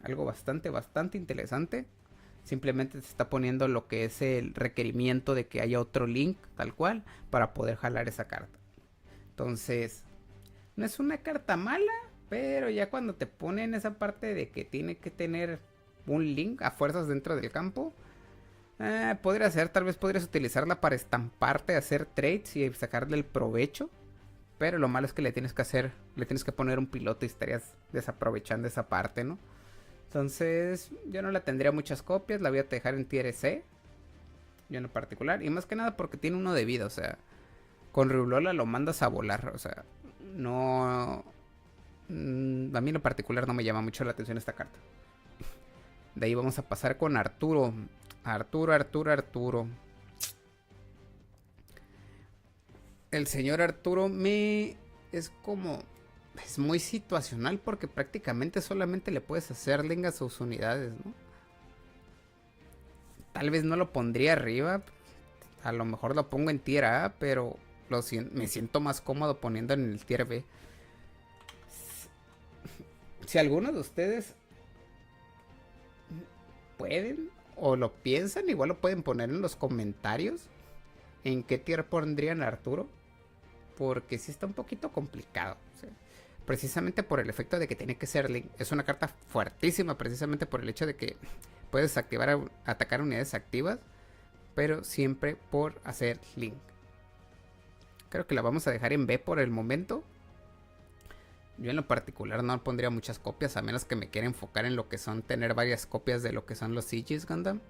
Algo bastante interesante. Simplemente te está poniendo lo que es el requerimiento de que haya otro link, tal cual, para poder jalar esa carta. Entonces, no es una carta mala, pero ya cuando te ponen esa parte de que tiene que tener un link a fuerzas dentro del campo, podría ser, tal vez podrías utilizarla para estamparte, hacer trades y sacarle el provecho. Pero lo malo es que le tienes que poner un piloto y estarías desaprovechando esa parte, ¿no? Entonces, yo no la tendría muchas copias, la voy a dejar en tier C. Yo en lo particular, y más que nada porque tiene uno de vida, o sea, con Riulola lo mandas a volar, o sea, no. A mí en lo particular no me llama mucho la atención esta carta. De ahí vamos a pasar con Arturo. Arturo. El señor Arturo es muy situacional porque prácticamente solamente le puedes hacer link a sus unidades, ¿no? Tal vez no lo pondría arriba. A lo mejor lo pongo en tier A, pero me siento más cómodo poniendo en el tier B. Si alguno de ustedes pueden o lo piensan, igual lo pueden poner en los comentarios. ¿En qué tier pondrían a Arturo? porque sí está un poquito complicado. ¿Sí? Precisamente por el efecto de que tiene que ser Link. Es una carta fuertísima precisamente por el hecho de que puedes atacar unidades activas, pero siempre por hacer Link. Creo que la vamos a dejar en B por el momento. Yo en lo particular no pondría muchas copias, a menos que me quiera enfocar en lo que son tener varias copias de lo que son los Aegis Gundam.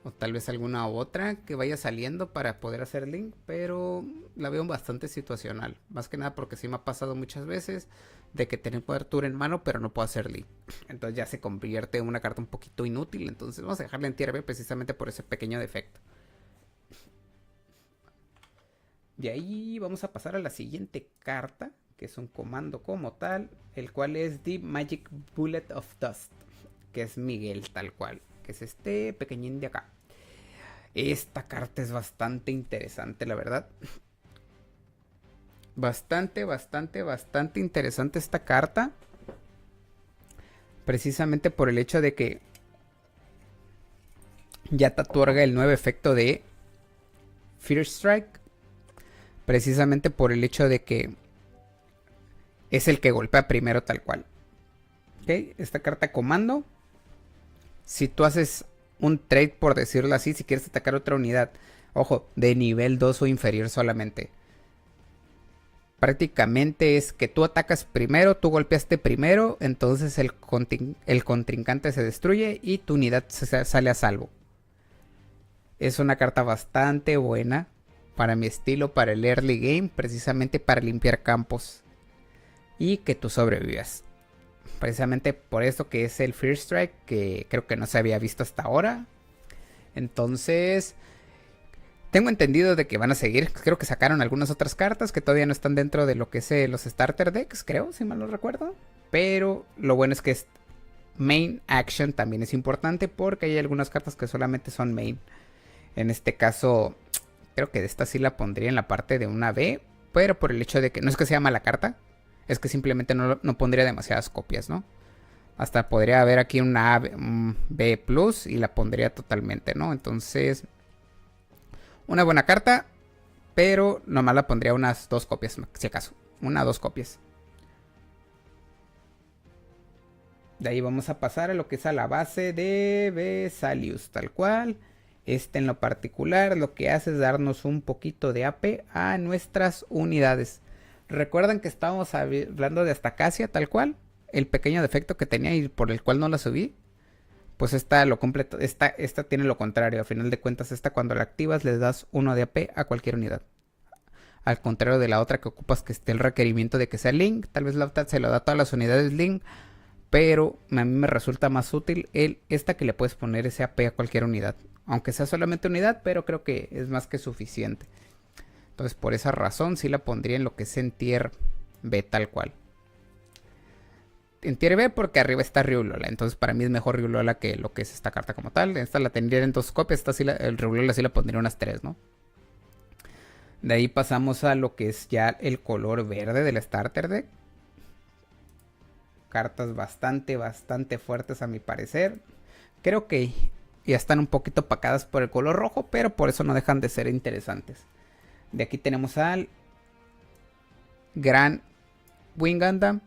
O tal vez alguna otra que vaya saliendo para poder hacer Link, pero la veo bastante situacional. Más que nada porque sí me ha pasado muchas veces de que tener cobertura en mano, pero no puedo hacer Link. Entonces ya se convierte en una carta un poquito inútil. Entonces vamos a dejarla en tier B precisamente por ese pequeño defecto. De ahí vamos a pasar a la siguiente carta, que es un comando como tal, el cual es The Magic Bullet of Dust, que es Miguel tal cual, que es este pequeñín de acá. Esta carta es bastante interesante, la verdad. Bastante interesante esta carta. Precisamente por el hecho de que ya te otorga el nuevo efecto de Fear Strike. Precisamente por el hecho de que es el que golpea primero tal cual. ¿Okay? Esta carta comando. Si tú haces un trade, por decirlo así, si quieres atacar otra unidad, ojo, de nivel 2 o inferior solamente. Prácticamente es que tú atacas primero, tú golpeaste primero, entonces el contrincante se destruye y tu unidad sale a salvo. Es una carta bastante buena para mi estilo, para el early game, precisamente para limpiar campos y que tú sobrevivas. Precisamente por eso que es el Fear Strike, que creo que no se había visto hasta ahora. Entonces, tengo entendido de que van a seguir. Creo que sacaron algunas otras cartas que todavía no están dentro de lo que es los starter decks, creo, si mal no recuerdo. Pero lo bueno es que main action también es importante, porque hay algunas cartas que solamente son main. En este caso, creo que de esta sí la pondría en la parte de una B, pero por el hecho de que no es que sea mala carta, es que simplemente no pondría demasiadas copias, ¿no? Hasta podría haber aquí una A, B plus y la pondría totalmente, ¿no? Entonces, una buena carta, pero nomás la pondría unas 2 copias, si acaso. 1 o 2 copias. De ahí vamos a pasar a lo que es a la base de Vesalius, tal cual. En lo particular lo que hace es darnos un poquito de AP a nuestras unidades. Recuerdan que estábamos hablando de Astacacia, tal cual. El pequeño defecto que tenía y por el cual no la subí. Pues esta tiene lo contrario. A final de cuentas, esta cuando la activas le das 1 de AP a cualquier unidad. Al contrario de la otra que ocupas que esté el requerimiento de que sea Link. Tal vez la otra se lo da a todas las unidades Link. Pero a mí me resulta más útil esta que le puedes poner ese AP a cualquier unidad. Aunque sea solamente unidad, pero creo que es más que suficiente. Entonces por esa razón sí la pondría en lo que es en tier B tal cual. En tier B porque arriba está Ryulola. Entonces para mí es mejor Ryulola que lo que es esta carta como tal. Esta la tendría en 2 copias. El Ryulola sí la pondría unas 3, ¿no? De ahí pasamos a lo que es ya el color verde del starter deck. Cartas bastante fuertes a mi parecer. Creo que ya están un poquito opacadas por el color rojo, pero por eso no dejan de ser interesantes. De aquí tenemos al Gran Wing Gundam.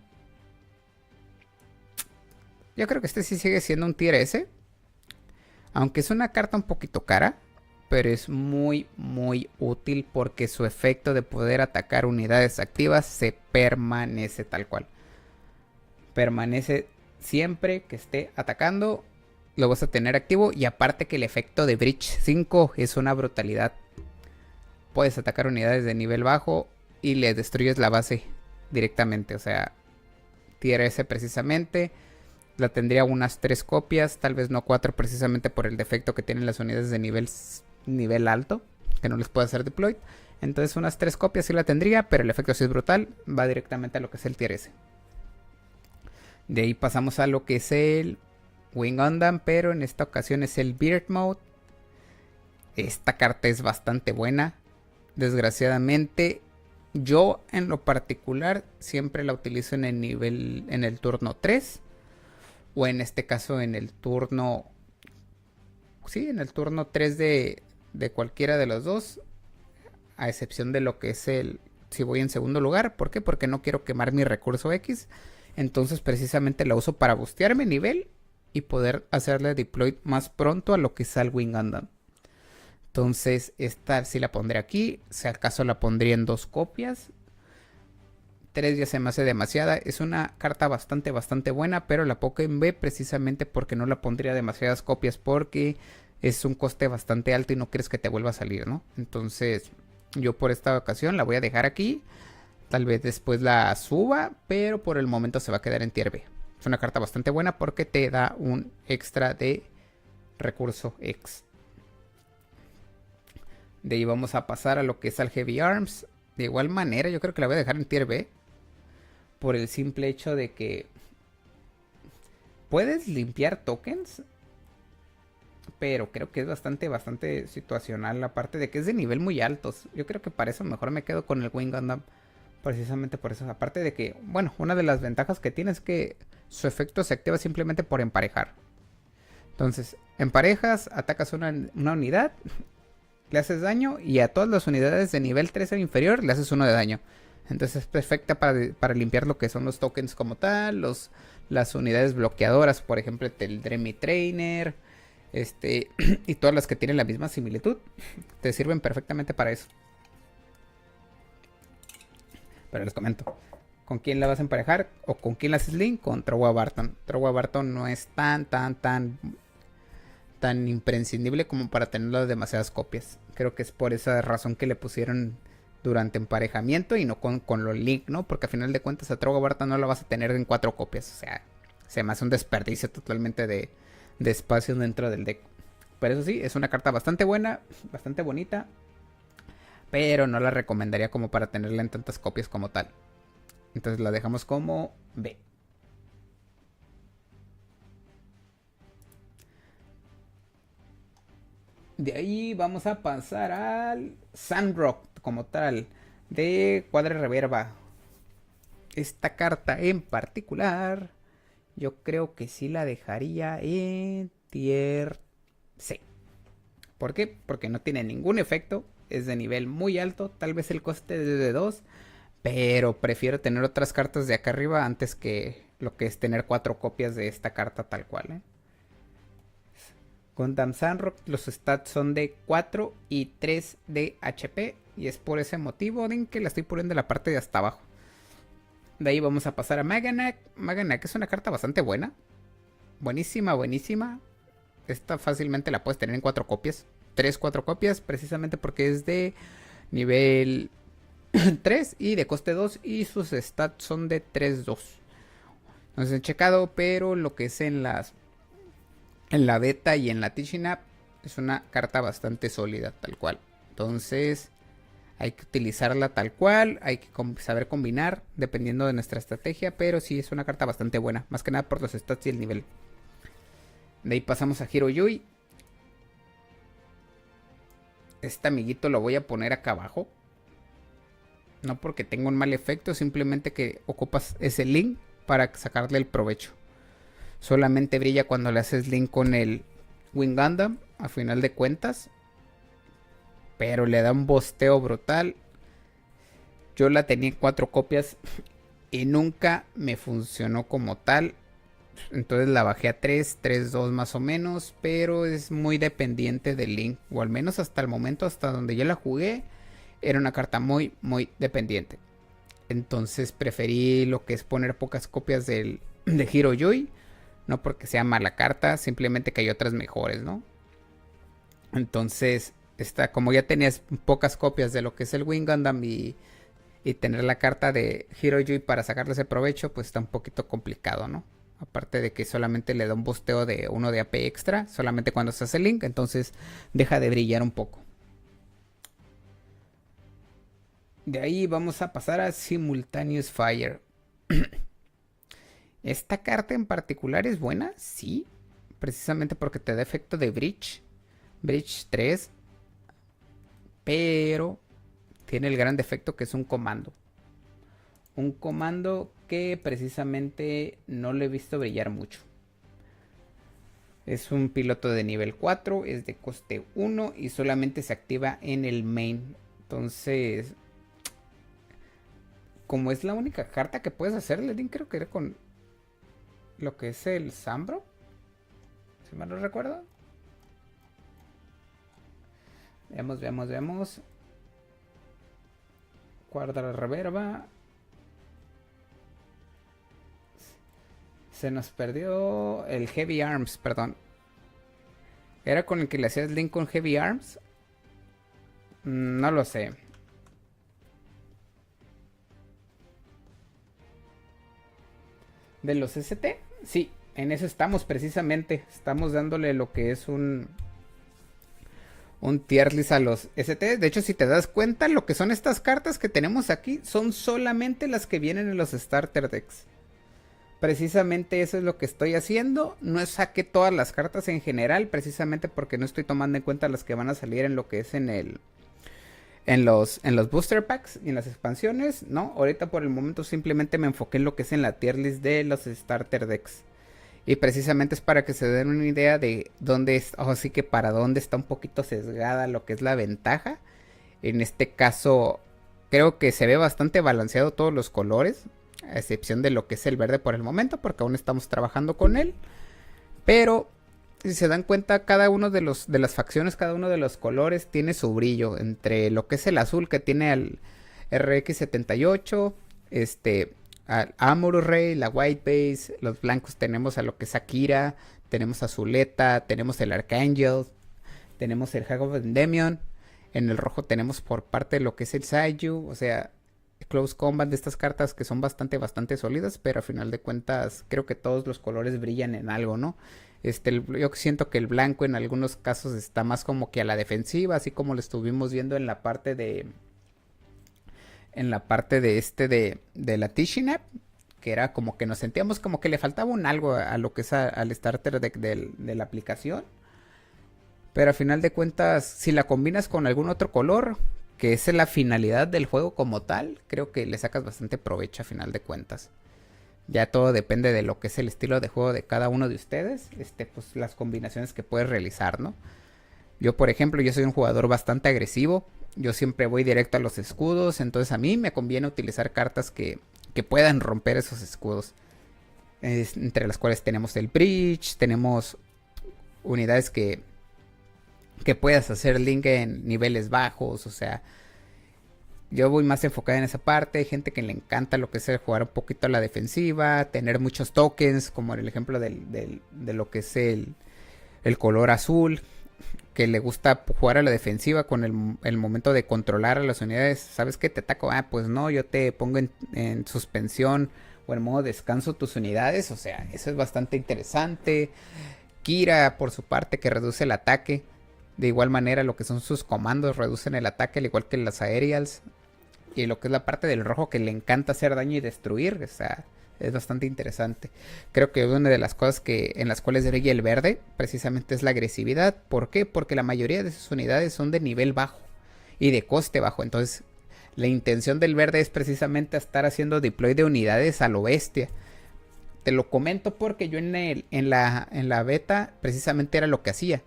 Yo creo que este sí sigue siendo un tier S. Aunque es una carta un poquito cara, pero es muy útil porque su efecto de poder atacar unidades activas se permanece tal cual. Permanece siempre que esté atacando, lo vas a tener activo. Y aparte que el efecto de Breach 5 es una brutalidad. Puedes atacar unidades de nivel bajo y le destruyes la base directamente. O sea, tier S precisamente. La tendría unas 3 copias, tal vez no 4 precisamente por el defecto que tienen las unidades de nivel alto, que no les puede hacer deploy. Entonces unas 3 copias sí la tendría, pero el efecto sí es brutal. Va directamente a lo que es el tier S. De ahí pasamos a lo que es el Wing Gundam, pero en esta ocasión es el Beard Mode. Esta carta es bastante buena. Desgraciadamente, yo en lo particular siempre la utilizo en el turno 3. O en este caso en el turno... Sí, en el turno 3 de cualquiera de los dos. a excepción de lo que es si voy en segundo lugar. ¿Por qué? Porque no quiero quemar mi recurso X. Entonces precisamente la uso para bustearme nivel y poder hacerle deploy más pronto a lo que es al Wing Gundam. Entonces esta sí la pondré aquí. Si acaso la pondría en 2 copias. 3 ya se me hace demasiada. Es una carta bastante buena, pero la pongo en B precisamente porque no la pondría demasiadas copias, porque es un coste bastante alto y no quieres que te vuelva a salir, ¿no? Entonces yo por esta ocasión la voy a dejar aquí. Tal vez después la suba, pero por el momento se va a quedar en tier B. Es una carta bastante buena porque te da un extra de recurso X. De ahí vamos a pasar a lo que es al Heavy Arms. De igual manera yo creo que la voy a dejar en tier B, por el simple hecho de que puedes limpiar tokens, pero creo que es bastante situacional, aparte de que es de nivel muy altos. Yo creo que para eso mejor me quedo con el Wing Gundam, precisamente por eso. Aparte de que, bueno, una de las ventajas que tiene es que su efecto se activa simplemente por emparejar. Entonces, emparejas, atacas una unidad, le haces daño, y a todas las unidades de nivel 3 o inferior le haces 1 de daño. Entonces es perfecta para limpiar lo que son los tokens como tal, las unidades bloqueadoras, por ejemplo el Dremi Trainer, y todas las que tienen la misma similitud, te sirven perfectamente para eso. Pero les comento, ¿con quién la vas a emparejar o con quién la haces link? Con Trogwa Barton. Trogwa Barton no es tan imprescindible como para tenerlo de demasiadas copias. Creo que es por esa razón que le pusieron durante emparejamiento y no con los link, ¿no? Porque al final de cuentas a Trogwa Barton no la vas a tener en 4 copias. O sea, se me hace un desperdicio totalmente de espacio dentro del deck. Pero eso sí, es una carta bastante buena, bastante bonita, pero no la recomendaría como para tenerla en tantas copias como tal. Entonces la dejamos como B. De ahí vamos a pasar al Sandrock como tal, de Cuadra Reverba. Esta carta en particular, yo creo que sí la dejaría en tier C. ¿Por qué? Porque no tiene ningún efecto, es de nivel muy alto, tal vez el coste es de 2, pero prefiero tener otras cartas de acá arriba antes que lo que es tener 4 copias de esta carta tal cual, ¿eh? Gundam Sandrock, los stats son de 4 y 3 de HP, y es por ese motivo en que la estoy poniendo en la parte de hasta abajo. De ahí vamos a pasar a Maganak. Maganak es una carta bastante buena, buenísima. Esta fácilmente la puedes tener en 4 copias, 3-4 copias, precisamente porque es de nivel 3 y de coste 2, y sus stats son de 3-2. No se han checado, pero lo que es en la beta y en la teaching app es una carta bastante sólida, tal cual. Entonces hay que utilizarla tal cual, hay que saber combinar dependiendo de nuestra estrategia, pero sí es una carta bastante buena, más que nada por los stats y el nivel. De ahí pasamos a Hiro Yui. Este amiguito lo voy a poner acá abajo, no porque tenga un mal efecto, simplemente que ocupas ese link para sacarle el provecho. Solamente brilla cuando le haces link con el Wing Gundam, a final de cuentas, pero le da un bosteo brutal. Yo la tenía en 4 copias y nunca me funcionó como tal. Entonces la bajé a 3-2 más o menos, pero es muy dependiente del link, o al menos hasta el momento, hasta donde yo la jugué, era una carta muy dependiente. Entonces preferí lo que es poner pocas copias de Hiro Yui, no porque sea mala carta, simplemente que hay otras mejores, ¿no? Entonces, como ya tenías pocas copias de lo que es el Wing Gundam y tener la carta de Hiro Yui para sacarle ese provecho, pues está un poquito complicado, ¿no? Aparte de que solamente le da un busteo de 1 de AP extra, solamente cuando se hace link, entonces deja de brillar un poco. De ahí vamos a pasar a Simultaneous Fire. Esta carta en particular es buena, sí, precisamente porque te da efecto de Bridge 3, pero tiene el gran defecto que es un comando. Un comando que precisamente no lo he visto brillar mucho. Es un piloto de nivel 4, es de coste 1 y solamente se activa en el main Entonces, como es la única carta que puedes hacer, Ledin, creo que era con lo que es el Zambro, si mal no recuerdo. Veamos. Guarda reverba. Se nos perdió el Heavy Arms, perdón. ¿Era con el que le hacías link con Heavy Arms? No lo sé. ¿De los ST? Sí, en eso estamos precisamente. Estamos dándole lo que es un tier list a los ST. De hecho, si te das cuenta, lo que son estas cartas que tenemos aquí son solamente las que vienen en los starter decks. Precisamente eso es lo que estoy haciendo. No saqué todas las cartas en general, precisamente porque no estoy tomando en cuenta las que van a salir en lo que es en los booster packs y en las expansiones. No, ahorita por el momento simplemente me enfoqué en lo que es en la tier list de los starter decks. Y precisamente es para que se den una idea de dónde es, así que para dónde está un poquito sesgada lo que es la ventaja. En este caso, creo que se ve bastante balanceado todos los colores, a excepción de lo que es el verde por el momento, porque aún estamos trabajando con él. Pero si se dan cuenta, cada uno de las facciones, cada uno de los colores tiene su brillo. Entre lo que es el azul, que tiene al RX78, al Amuro Rey, la White Base. Los blancos tenemos a lo que es Akira, tenemos a Zuleta, tenemos el Archangel, tenemos el Hag of Endymion. En el rojo tenemos por parte de lo que es el Saiyu, o sea, Close Combat, de estas cartas que son bastante sólidas, pero a final de cuentas creo que todos los colores brillan en algo, ¿no? Yo siento que el blanco en algunos casos está más como que a la defensiva, así como lo estuvimos viendo en la parte de de la Tishinap, que era como que nos sentíamos como que le faltaba un algo a lo que es al starter deck de la aplicación. Pero a final de cuentas, si la combinas con algún otro color, que es la finalidad del juego como tal, creo que le sacas bastante provecho a final de cuentas. Ya todo depende de lo que es el estilo de juego de cada uno de ustedes, pues las combinaciones que puedes realizar, ¿no? Yo, por ejemplo, yo soy un jugador bastante agresivo. Yo siempre voy directo a los escudos. Entonces a mí me conviene utilizar cartas que puedan romper esos escudos. Entre las cuales tenemos el Breach. Tenemos unidades que puedas hacer link en niveles bajos. O sea, yo voy más enfocada en esa parte. Hay gente que le encanta lo que es el jugar un poquito a la defensiva. Tener muchos tokens, como en el ejemplo de lo que es el color azul, que le gusta jugar a la defensiva con el momento de controlar a las unidades. ¿Sabes qué? Te ataco. Pues no, yo te pongo en suspensión o en modo descanso tus unidades. O sea, eso es bastante interesante. Kira, por su parte, que reduce el ataque. De igual manera, lo que son sus comandos reducen el ataque, al igual que las aerials. Y lo que es la parte del rojo, que le encanta hacer daño y destruir. O sea, es bastante interesante. Creo que una de las cosas en las cuales brilla el verde precisamente es la agresividad. ¿Por qué? Porque la mayoría de sus unidades son de nivel bajo y de coste bajo. Entonces la intención del verde es precisamente estar haciendo deploy de unidades a lo bestia. Te lo comento porque yo en la beta precisamente era lo que hacía.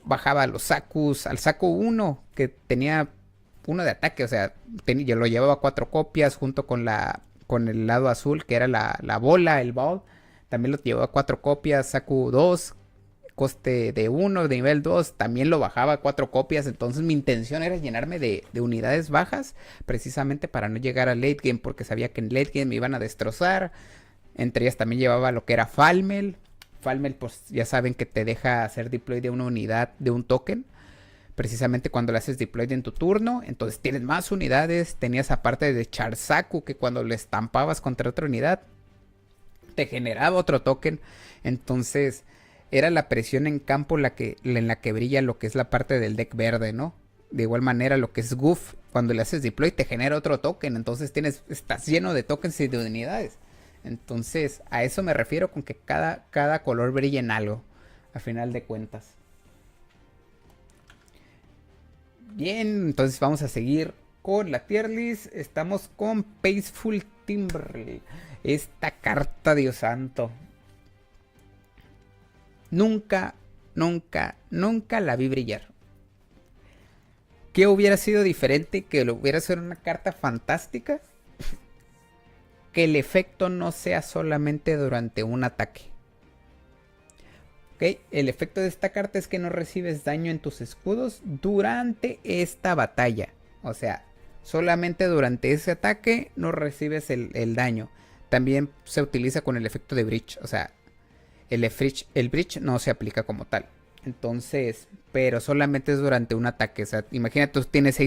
Bajaba a los Sakus, al Saku 1 que tenía 1 de ataque. O sea, yo lo llevaba 4 copias junto con el lado azul, que era la bola, el ball. También lo llevaba 4 copias. Saku 2, coste de 1, de nivel 2. También lo bajaba 4 copias. Entonces mi intención era llenarme de unidades bajas, precisamente para no llegar a late game, porque sabía que en late game me iban a destrozar. Entre ellas también llevaba lo que era Falmel. Falmel, pues ya saben que te deja hacer deploy de una unidad, de un token, precisamente cuando le haces deploy en tu turno. Entonces tienes más unidades. Tenías aparte de Charsaku, que cuando le estampabas contra otra unidad te generaba otro token. Entonces era la presión en campo en la que brilla lo que es la parte del deck verde, ¿no? De igual manera lo que es Goof, cuando le haces deploy te genera otro token. Entonces estás lleno de tokens y de unidades. Entonces a eso me refiero con que cada color brilla en algo, a final de cuentas. Bien, entonces vamos a seguir con la tier list. Estamos con Peaceful Timberlake. Esta carta, Dios santo, nunca la vi brillar. ¿Qué hubiera sido diferente? Que lo hubiera sido una carta fantástica. Que el efecto no sea solamente durante un ataque. ¿Ok? El efecto de esta carta es que no recibes daño en tus escudos durante esta batalla. O sea, solamente durante ese ataque no recibes el daño. También se utiliza con el efecto de Breach. O sea, el Breach no se aplica como tal. Entonces, pero solamente es durante un ataque. O sea, imagínate, tú tienes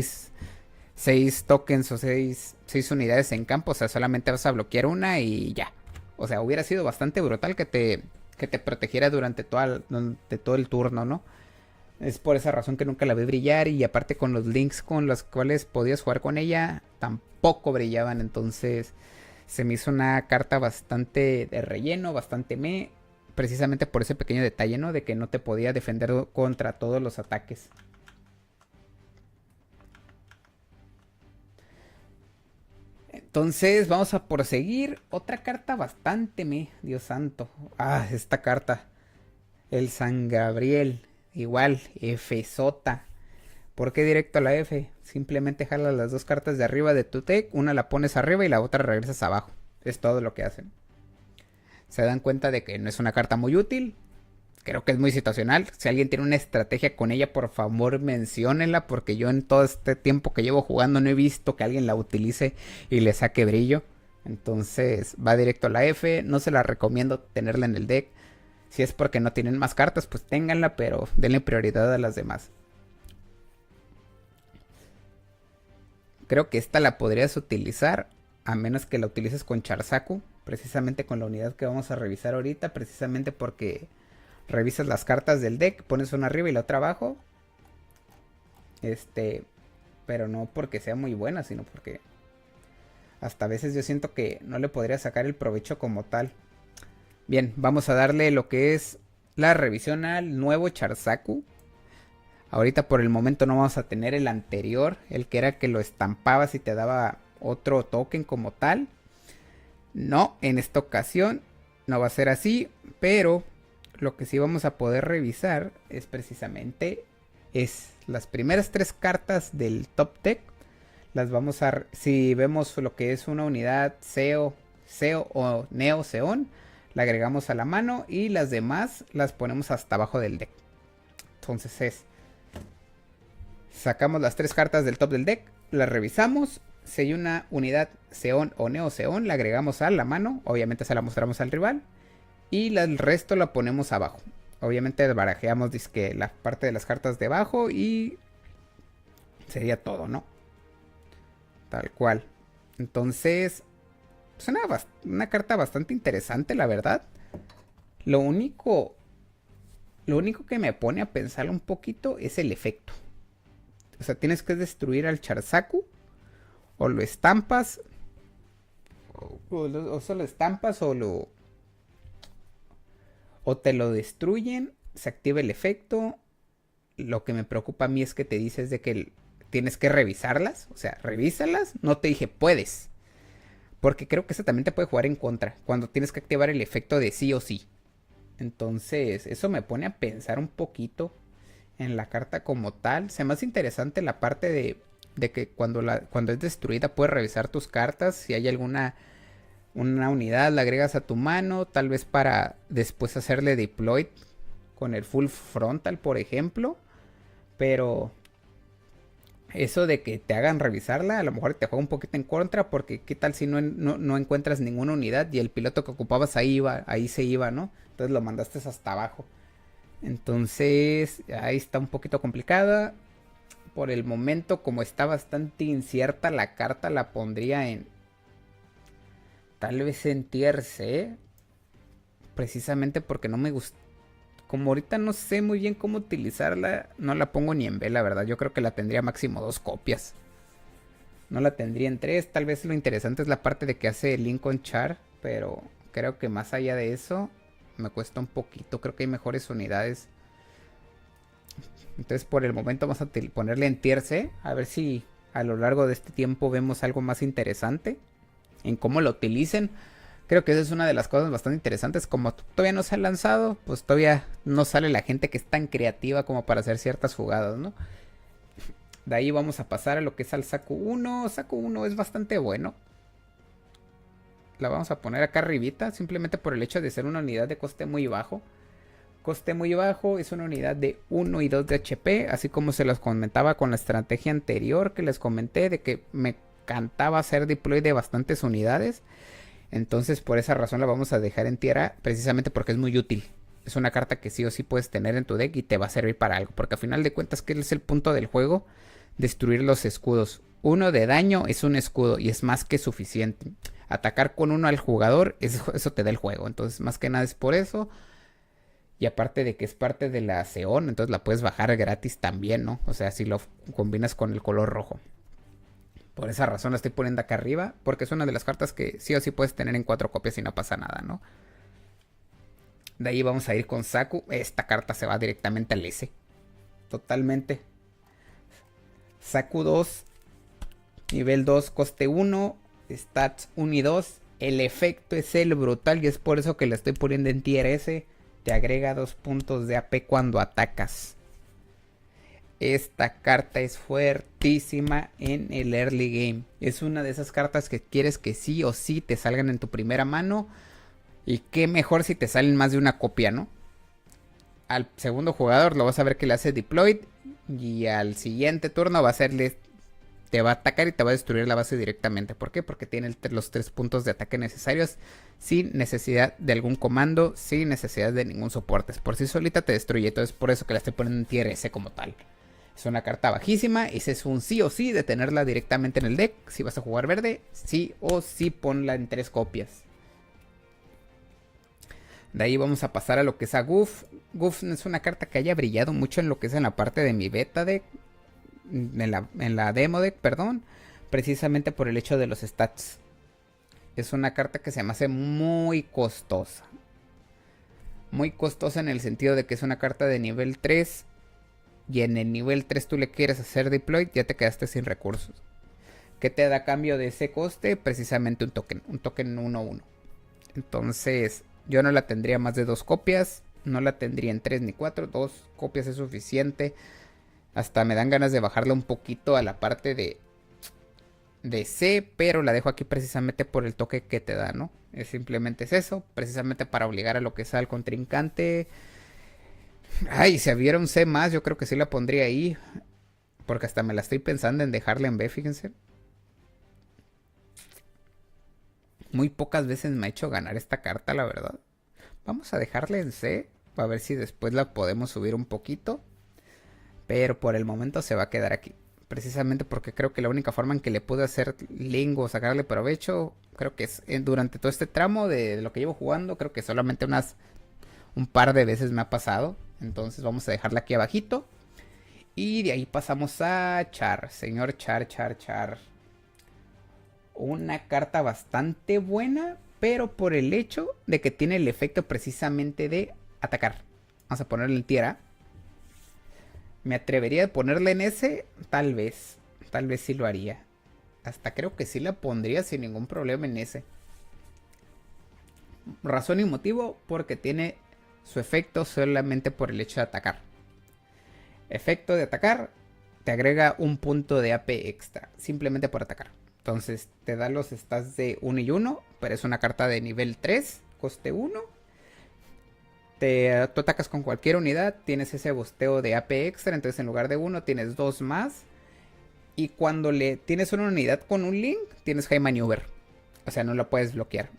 6 tokens o 6 unidades en campo. O sea, solamente vas a bloquear una y ya. O sea, hubiera sido bastante brutal que te protegiera durante todo el turno, ¿no? Es por esa razón que nunca la vi brillar. Y aparte con los links con los cuales podías jugar con ella, tampoco brillaban. Entonces se me hizo una carta bastante de relleno, bastante precisamente por ese pequeño detalle, ¿no? De que no te podía defender contra todos los ataques. Entonces vamos a proseguir. Otra carta bastante Dios santo. Ah, esta carta. El San Gabriel. Igual, F sota. ¿Por qué directo a la F? Simplemente jalas las dos cartas de arriba de tu deck. Una la pones arriba y la otra regresas abajo. Es todo lo que hacen. Se dan cuenta de que no es una carta muy útil. Creo que es muy situacional. Si alguien tiene una estrategia con ella, por favor menciónenla. Porque yo en todo este tiempo que llevo jugando no he visto que alguien la utilice y le saque brillo. Entonces va directo a la F. No se la recomiendo tenerla en el deck. Si es porque no tienen más cartas, pues ténganla. Pero denle prioridad a las demás. Creo que esta la podrías utilizar. A menos que la utilices con Charzaku. Precisamente con la unidad que vamos a revisar ahorita. Precisamente porque revisas las cartas del deck, pones una arriba y la otra abajo. Pero no porque sea muy buena, sino porque hasta a veces yo siento que no le podría sacar el provecho como tal. Bien, vamos a darle lo que es la revisión al nuevo Charzaku. Ahorita por el momento no vamos a tener el anterior, el que era que lo estampabas y te daba otro token como tal. No, en esta ocasión no va a ser así, pero lo que sí vamos a poder revisar es precisamente las primeras 3 cartas del top deck. Las vamos a, si vemos lo que es una unidad Seo o Neo Seon, la agregamos a la mano y las demás las ponemos hasta abajo del deck. Entonces sacamos las 3 cartas del top del deck, las revisamos. Si hay una unidad Seon o Neo Seon, la agregamos a la mano. Obviamente se la mostramos al rival. Y el resto la ponemos abajo. Obviamente barajeamos la parte de las cartas de abajo. Y sería todo, ¿no? Tal cual. Entonces es una carta bastante interesante, la verdad. Lo único que me pone a pensar un poquito es el efecto. O sea, tienes que destruir al Charzaku. O lo estampas. O solo estampas o te lo destruyen. Se activa el efecto. Lo que me preocupa a mí es que te dices de que tienes que revisarlas. O sea, revísalas. No te dije puedes. Porque creo que eso también te puede jugar en contra. Cuando tienes que activar el efecto de sí o sí. Entonces, eso me pone a pensar un poquito en la carta como tal. Se me hace interesante la parte de que cuando es destruida puedes revisar tus cartas. Si hay una unidad, la agregas a tu mano. Tal vez para después hacerle deploy con el full frontal, por ejemplo. Pero eso de que te hagan revisarla, a lo mejor te juega un poquito en contra. Porque qué tal si no encuentras ninguna unidad y el piloto que ocupabas ahí se iba, ¿no? Entonces lo mandaste hasta abajo. Entonces ahí está un poquito complicada. Por el momento, como está bastante incierta la carta, la pondría en... Tal vez en tier C. Precisamente porque no me gusta. Como ahorita no sé muy bien cómo utilizarla, no la pongo ni en B, la verdad. Yo creo que la tendría máximo 2 copias. No la tendría en 3. Tal vez lo interesante es la parte de que hace Lincoln Char. Pero creo que más allá de eso, me cuesta un poquito. Creo que hay mejores unidades. Entonces por el momento vamos a ponerle en tier C. A ver si a lo largo de este tiempo vemos algo más interesante en cómo lo utilicen. Creo que esa es una de las cosas bastante interesantes. Como todavía no se ha lanzado, pues todavía no sale la gente que es tan creativa como para hacer ciertas jugadas, ¿no? De ahí vamos a pasar a lo que es al Saku 1. Saku 1 es bastante bueno. La vamos a poner acá arribita, simplemente por el hecho de ser una unidad de coste muy bajo. Coste muy bajo, es una unidad de 1 y 2 de HP, así como se los comentaba con la estrategia anterior que les comenté de que me encantaba hacer deploy de bastantes unidades. Entonces por esa razón la vamos a dejar en tierra, precisamente porque es muy útil. Es una carta que sí o sí puedes tener en tu deck y te va a servir para algo, porque a final de cuentas, ¿qué es el punto del juego? Destruir los escudos. 1 de daño es un escudo y es más que suficiente. Atacar con 1 al jugador, eso te da el juego. Entonces más que nada es por eso. Y aparte de que es parte de la Seon, entonces la puedes bajar gratis también, ¿no? O sea, si lo combinas con el color rojo. Por esa razón la estoy poniendo acá arriba, porque es una de las cartas que sí o sí puedes tener en 4 copias y no pasa nada, ¿no? De ahí vamos a ir con Saku. Esta carta se va directamente al S. Totalmente. Saku 2. Nivel 2, coste 1. Stats 1 y 2. El efecto es el brutal y es por eso que la estoy poniendo en tier S. Te agrega 2 puntos de AP cuando atacas. Esta carta es fuertísima en el early game. Es una de esas cartas que quieres que sí o sí te salgan en tu primera mano. Y qué mejor si te salen más de una copia, ¿no? Al segundo jugador lo vas a ver que le hace deployed. Y al siguiente turno va a hacerle... Te va a atacar y te va a destruir la base directamente. ¿Por qué? Porque tiene los 3 puntos de ataque necesarios. Sin necesidad de algún comando. Sin necesidad de ningún soporte. Por sí solita te destruye. Entonces por eso que la estoy poniendo en tier S como tal. Es una carta bajísima. Ese es un sí o sí de tenerla directamente en el deck. Si vas a jugar verde, sí o sí ponla en 3 copias. De ahí vamos a pasar a lo que es a Goof. Goof es una carta que haya brillado mucho en lo que es en la parte de mi beta deck. En la demo deck, perdón. Precisamente por el hecho de los stats. Es una carta que se me hace muy costosa. Muy costosa en el sentido de que es una carta de nivel 3. Y en el nivel 3 tú le quieres hacer deploy, ya te quedaste sin recursos. ¿Qué te da a cambio de ese coste? Precisamente un token 1-1. Entonces yo no la tendría más de 2 copias. No la tendría en 3 ni 4. 2 copias es suficiente. Hasta me dan ganas de bajarla un poquito a la parte de C. Pero la dejo aquí precisamente por el toque que te da, ¿no? Simplemente es eso. Precisamente para obligar a lo que sea al contrincante. Ay, si hubiera un C más, yo creo que sí la pondría ahí. Porque hasta me la estoy pensando en dejarla en B, fíjense. Muy pocas veces me ha hecho ganar esta carta, la verdad. Vamos a dejarla en C. A ver si después la podemos subir un poquito. Pero por el momento se va a quedar aquí. Precisamente porque creo que la única forma en que le puedo hacer link o sacarle provecho, creo que es durante todo este tramo de lo que llevo jugando, creo que solamente un par de veces me ha pasado. Entonces vamos a dejarla aquí abajito. Y de ahí pasamos a Char. Señor Char. Una carta bastante buena, pero por el hecho de que tiene el efecto precisamente de atacar. Vamos a ponerle en tierra. Me atrevería a ponerle en S, tal vez sí lo haría. Hasta creo que sí la pondría sin ningún problema en S. Razón y motivo, porque tiene su efecto solamente por el hecho de atacar. Efecto de atacar, te agrega un punto de AP extra, simplemente por atacar. Entonces te da los stats de 1 y 1, pero es una carta de nivel 3, coste 1. Tú atacas con cualquier unidad, tienes ese busteo de AP extra, entonces en lugar de 1 tienes 2 más. Y cuando tienes una unidad con un link, tienes High Maneuver. O sea, no la puedes bloquear.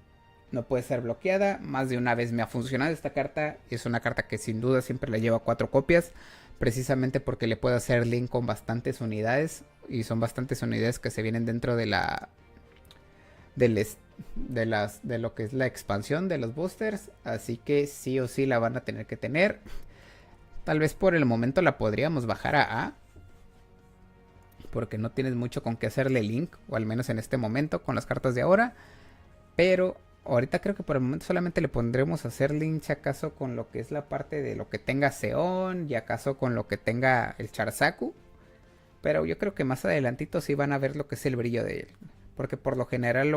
No puede ser bloqueada. Más de una vez me ha funcionado esta carta. Es una carta que sin duda siempre la lleva 4 copias. Precisamente porque le puedo hacer link con bastantes unidades. Y son bastantes unidades que se vienen dentro de de lo que es la expansión de los boosters. Así que sí o sí la van a tener que tener. Tal vez por el momento la podríamos bajar a A. Porque no tienes mucho con qué hacerle link. O al menos en este momento con las cartas de ahora. Pero ahorita creo que por el momento solamente le pondremos a hacer link si acaso con lo que es la parte de lo que tenga Seon. Y acaso con lo que tenga el Char Saku. Pero yo creo que más adelantito sí van a ver lo que es el brillo de él. Porque por lo general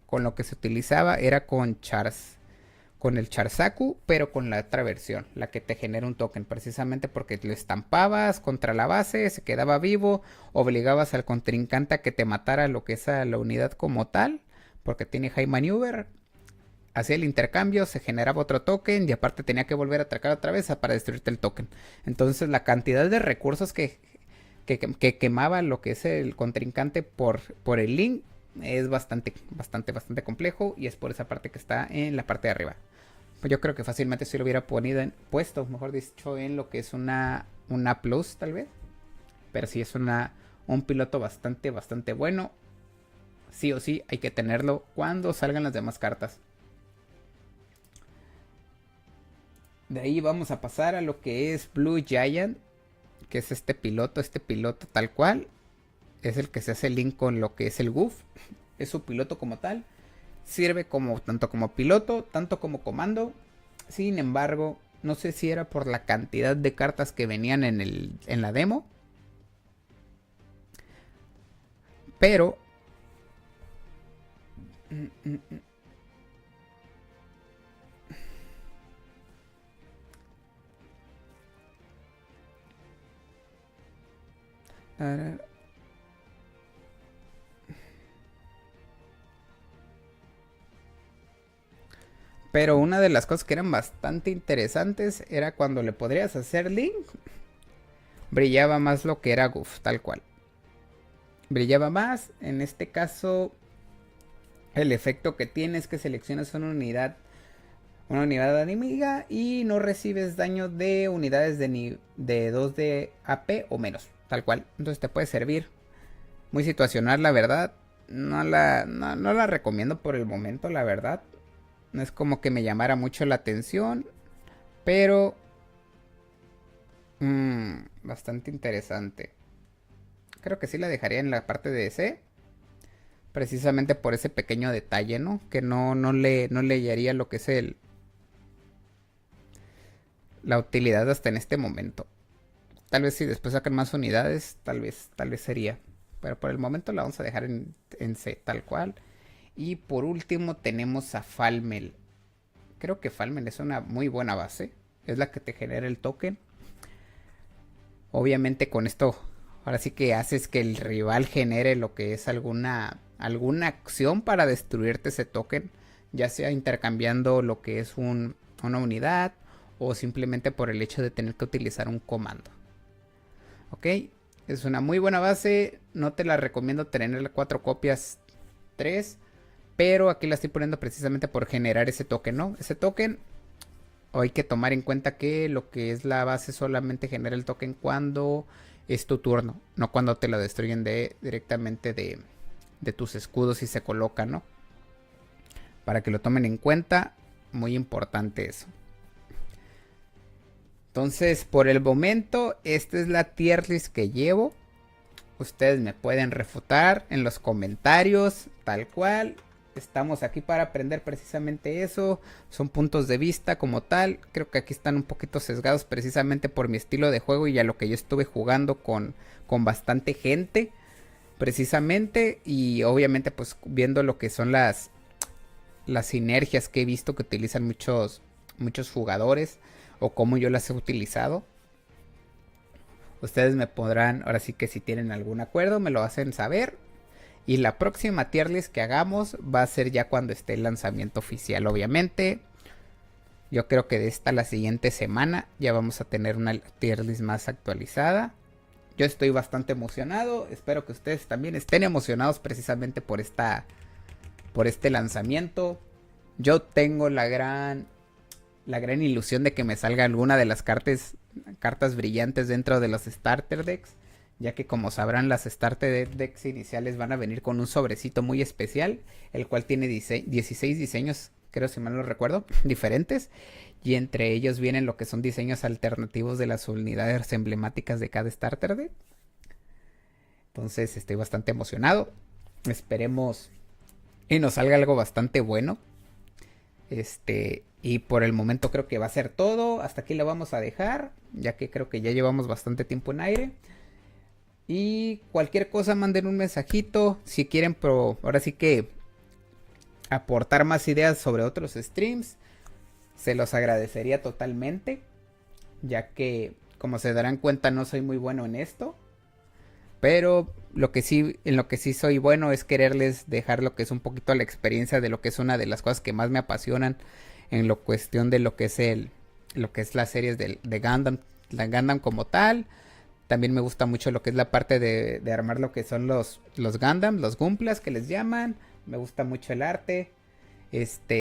con lo que se utilizaba era con Chars. con el Charzaku, pero con la otra versión, la que te genera un token, precisamente porque lo estampabas contra la base, se quedaba vivo, obligabas al contrincante a que te matara lo que es a la unidad como tal, porque tiene High Maneuver, hacía el intercambio, se generaba otro token y aparte tenía que volver a atacar otra vez para destruirte el token. Entonces la cantidad de recursos que quemaba lo que es el contrincante por el link es bastante complejo y es por esa parte que está en la parte de arriba. Pues yo creo que fácilmente si lo hubiera puesto, mejor dicho, en lo que es una plus tal vez. Pero sí es un piloto bastante bueno. Sí o sí hay que tenerlo cuando salgan las demás cartas. De ahí vamos a pasar a lo que es Blue Giant, que es este piloto tal cual. Es el que se hace link con lo que es el GUF. Es su piloto como tal. Sirve tanto como piloto, tanto como comando. Sin embargo, no sé si era por la cantidad de cartas que venían en la demo. Pero... Pero una de las cosas que eran bastante interesantes era cuando le podrías hacer link. Brillaba más lo que era GUF, tal cual. Brillaba más. En este caso, el efecto que tiene es que seleccionas una unidad enemiga y no recibes daño de unidades de 2 de AP o menos, tal cual. Entonces te puede servir. Muy situacional, la verdad. No la recomiendo por el momento, la verdad. No es como que me llamara mucho la atención. Pero... bastante interesante. Creo que sí la dejaría en la parte de C. Precisamente por ese pequeño detalle, ¿no? Que no le hallaría lo que es la utilidad hasta en este momento. Tal vez si después sacan más unidades, tal vez sería. Pero por el momento la vamos a dejar en C, tal cual. Y por último tenemos a Falmel. Creo que Falmel es una muy buena base. Es la que te genera el token. Obviamente con esto, ahora sí que haces que el rival genere lo que es alguna acción para destruirte ese token. Ya sea intercambiando lo que es una unidad o simplemente por el hecho de tener que utilizar un comando. Ok, es una muy buena base. No te la recomiendo tener 4 copias, 3. Pero aquí la estoy poniendo precisamente por generar ese token, ¿no? Ese token, hay que tomar en cuenta que lo que es la base solamente genera el token cuando es tu turno. No cuando te lo destruyen directamente de tus escudos y se colocan, ¿no? Para que lo tomen en cuenta. Muy importante eso. Entonces, por el momento, esta es la tier list que llevo. Ustedes me pueden refutar en los comentarios, tal cual. Estamos aquí para aprender precisamente eso. Son puntos de vista como tal. Creo que aquí están un poquito sesgados precisamente por mi estilo de juego y a lo que yo estuve jugando con bastante gente. Precisamente. Y obviamente pues viendo lo que son las sinergias que he visto que utilizan muchos jugadores. O cómo yo las he utilizado. Ustedes me podrán, ahora sí que si tienen algún acuerdo, me lo hacen saber. Y la próxima tier list que hagamos va a ser ya cuando esté el lanzamiento oficial, obviamente. Yo creo que de esta la siguiente semana ya vamos a tener una tier list más actualizada. Yo estoy bastante emocionado. Espero que ustedes también estén emocionados precisamente por este lanzamiento. Yo tengo la gran ilusión de que me salga alguna de las cartas brillantes dentro de los starter decks. Ya que como sabrán, las starter decks iniciales van a venir con un sobrecito muy especial, el cual tiene 16 diseños, creo si mal no recuerdo, diferentes. Y entre ellos vienen lo que son diseños alternativos de las unidades emblemáticas de cada starter deck. Entonces estoy bastante emocionado. Esperemos y nos salga algo bastante bueno. Y por el momento creo que va a ser todo. Hasta aquí lo vamos a dejar, ya que creo que ya llevamos bastante tiempo en aire. Y cualquier cosa manden un mensajito. Si quieren ahora sí que aportar más ideas sobre otros streams. se los agradecería totalmente, ya que como se darán cuenta no soy muy bueno en esto, pero lo que sí, en lo que sí soy bueno es quererles dejar lo que es un poquito la experiencia de lo que es una de las cosas que más me apasionan en lo cuestión de lo que es lo que es las series de Gundam, la Gundam como tal. También me gusta mucho lo que es la parte de armar lo que son los Gundam, los Gumplas que les llaman. Me gusta mucho el arte. Este,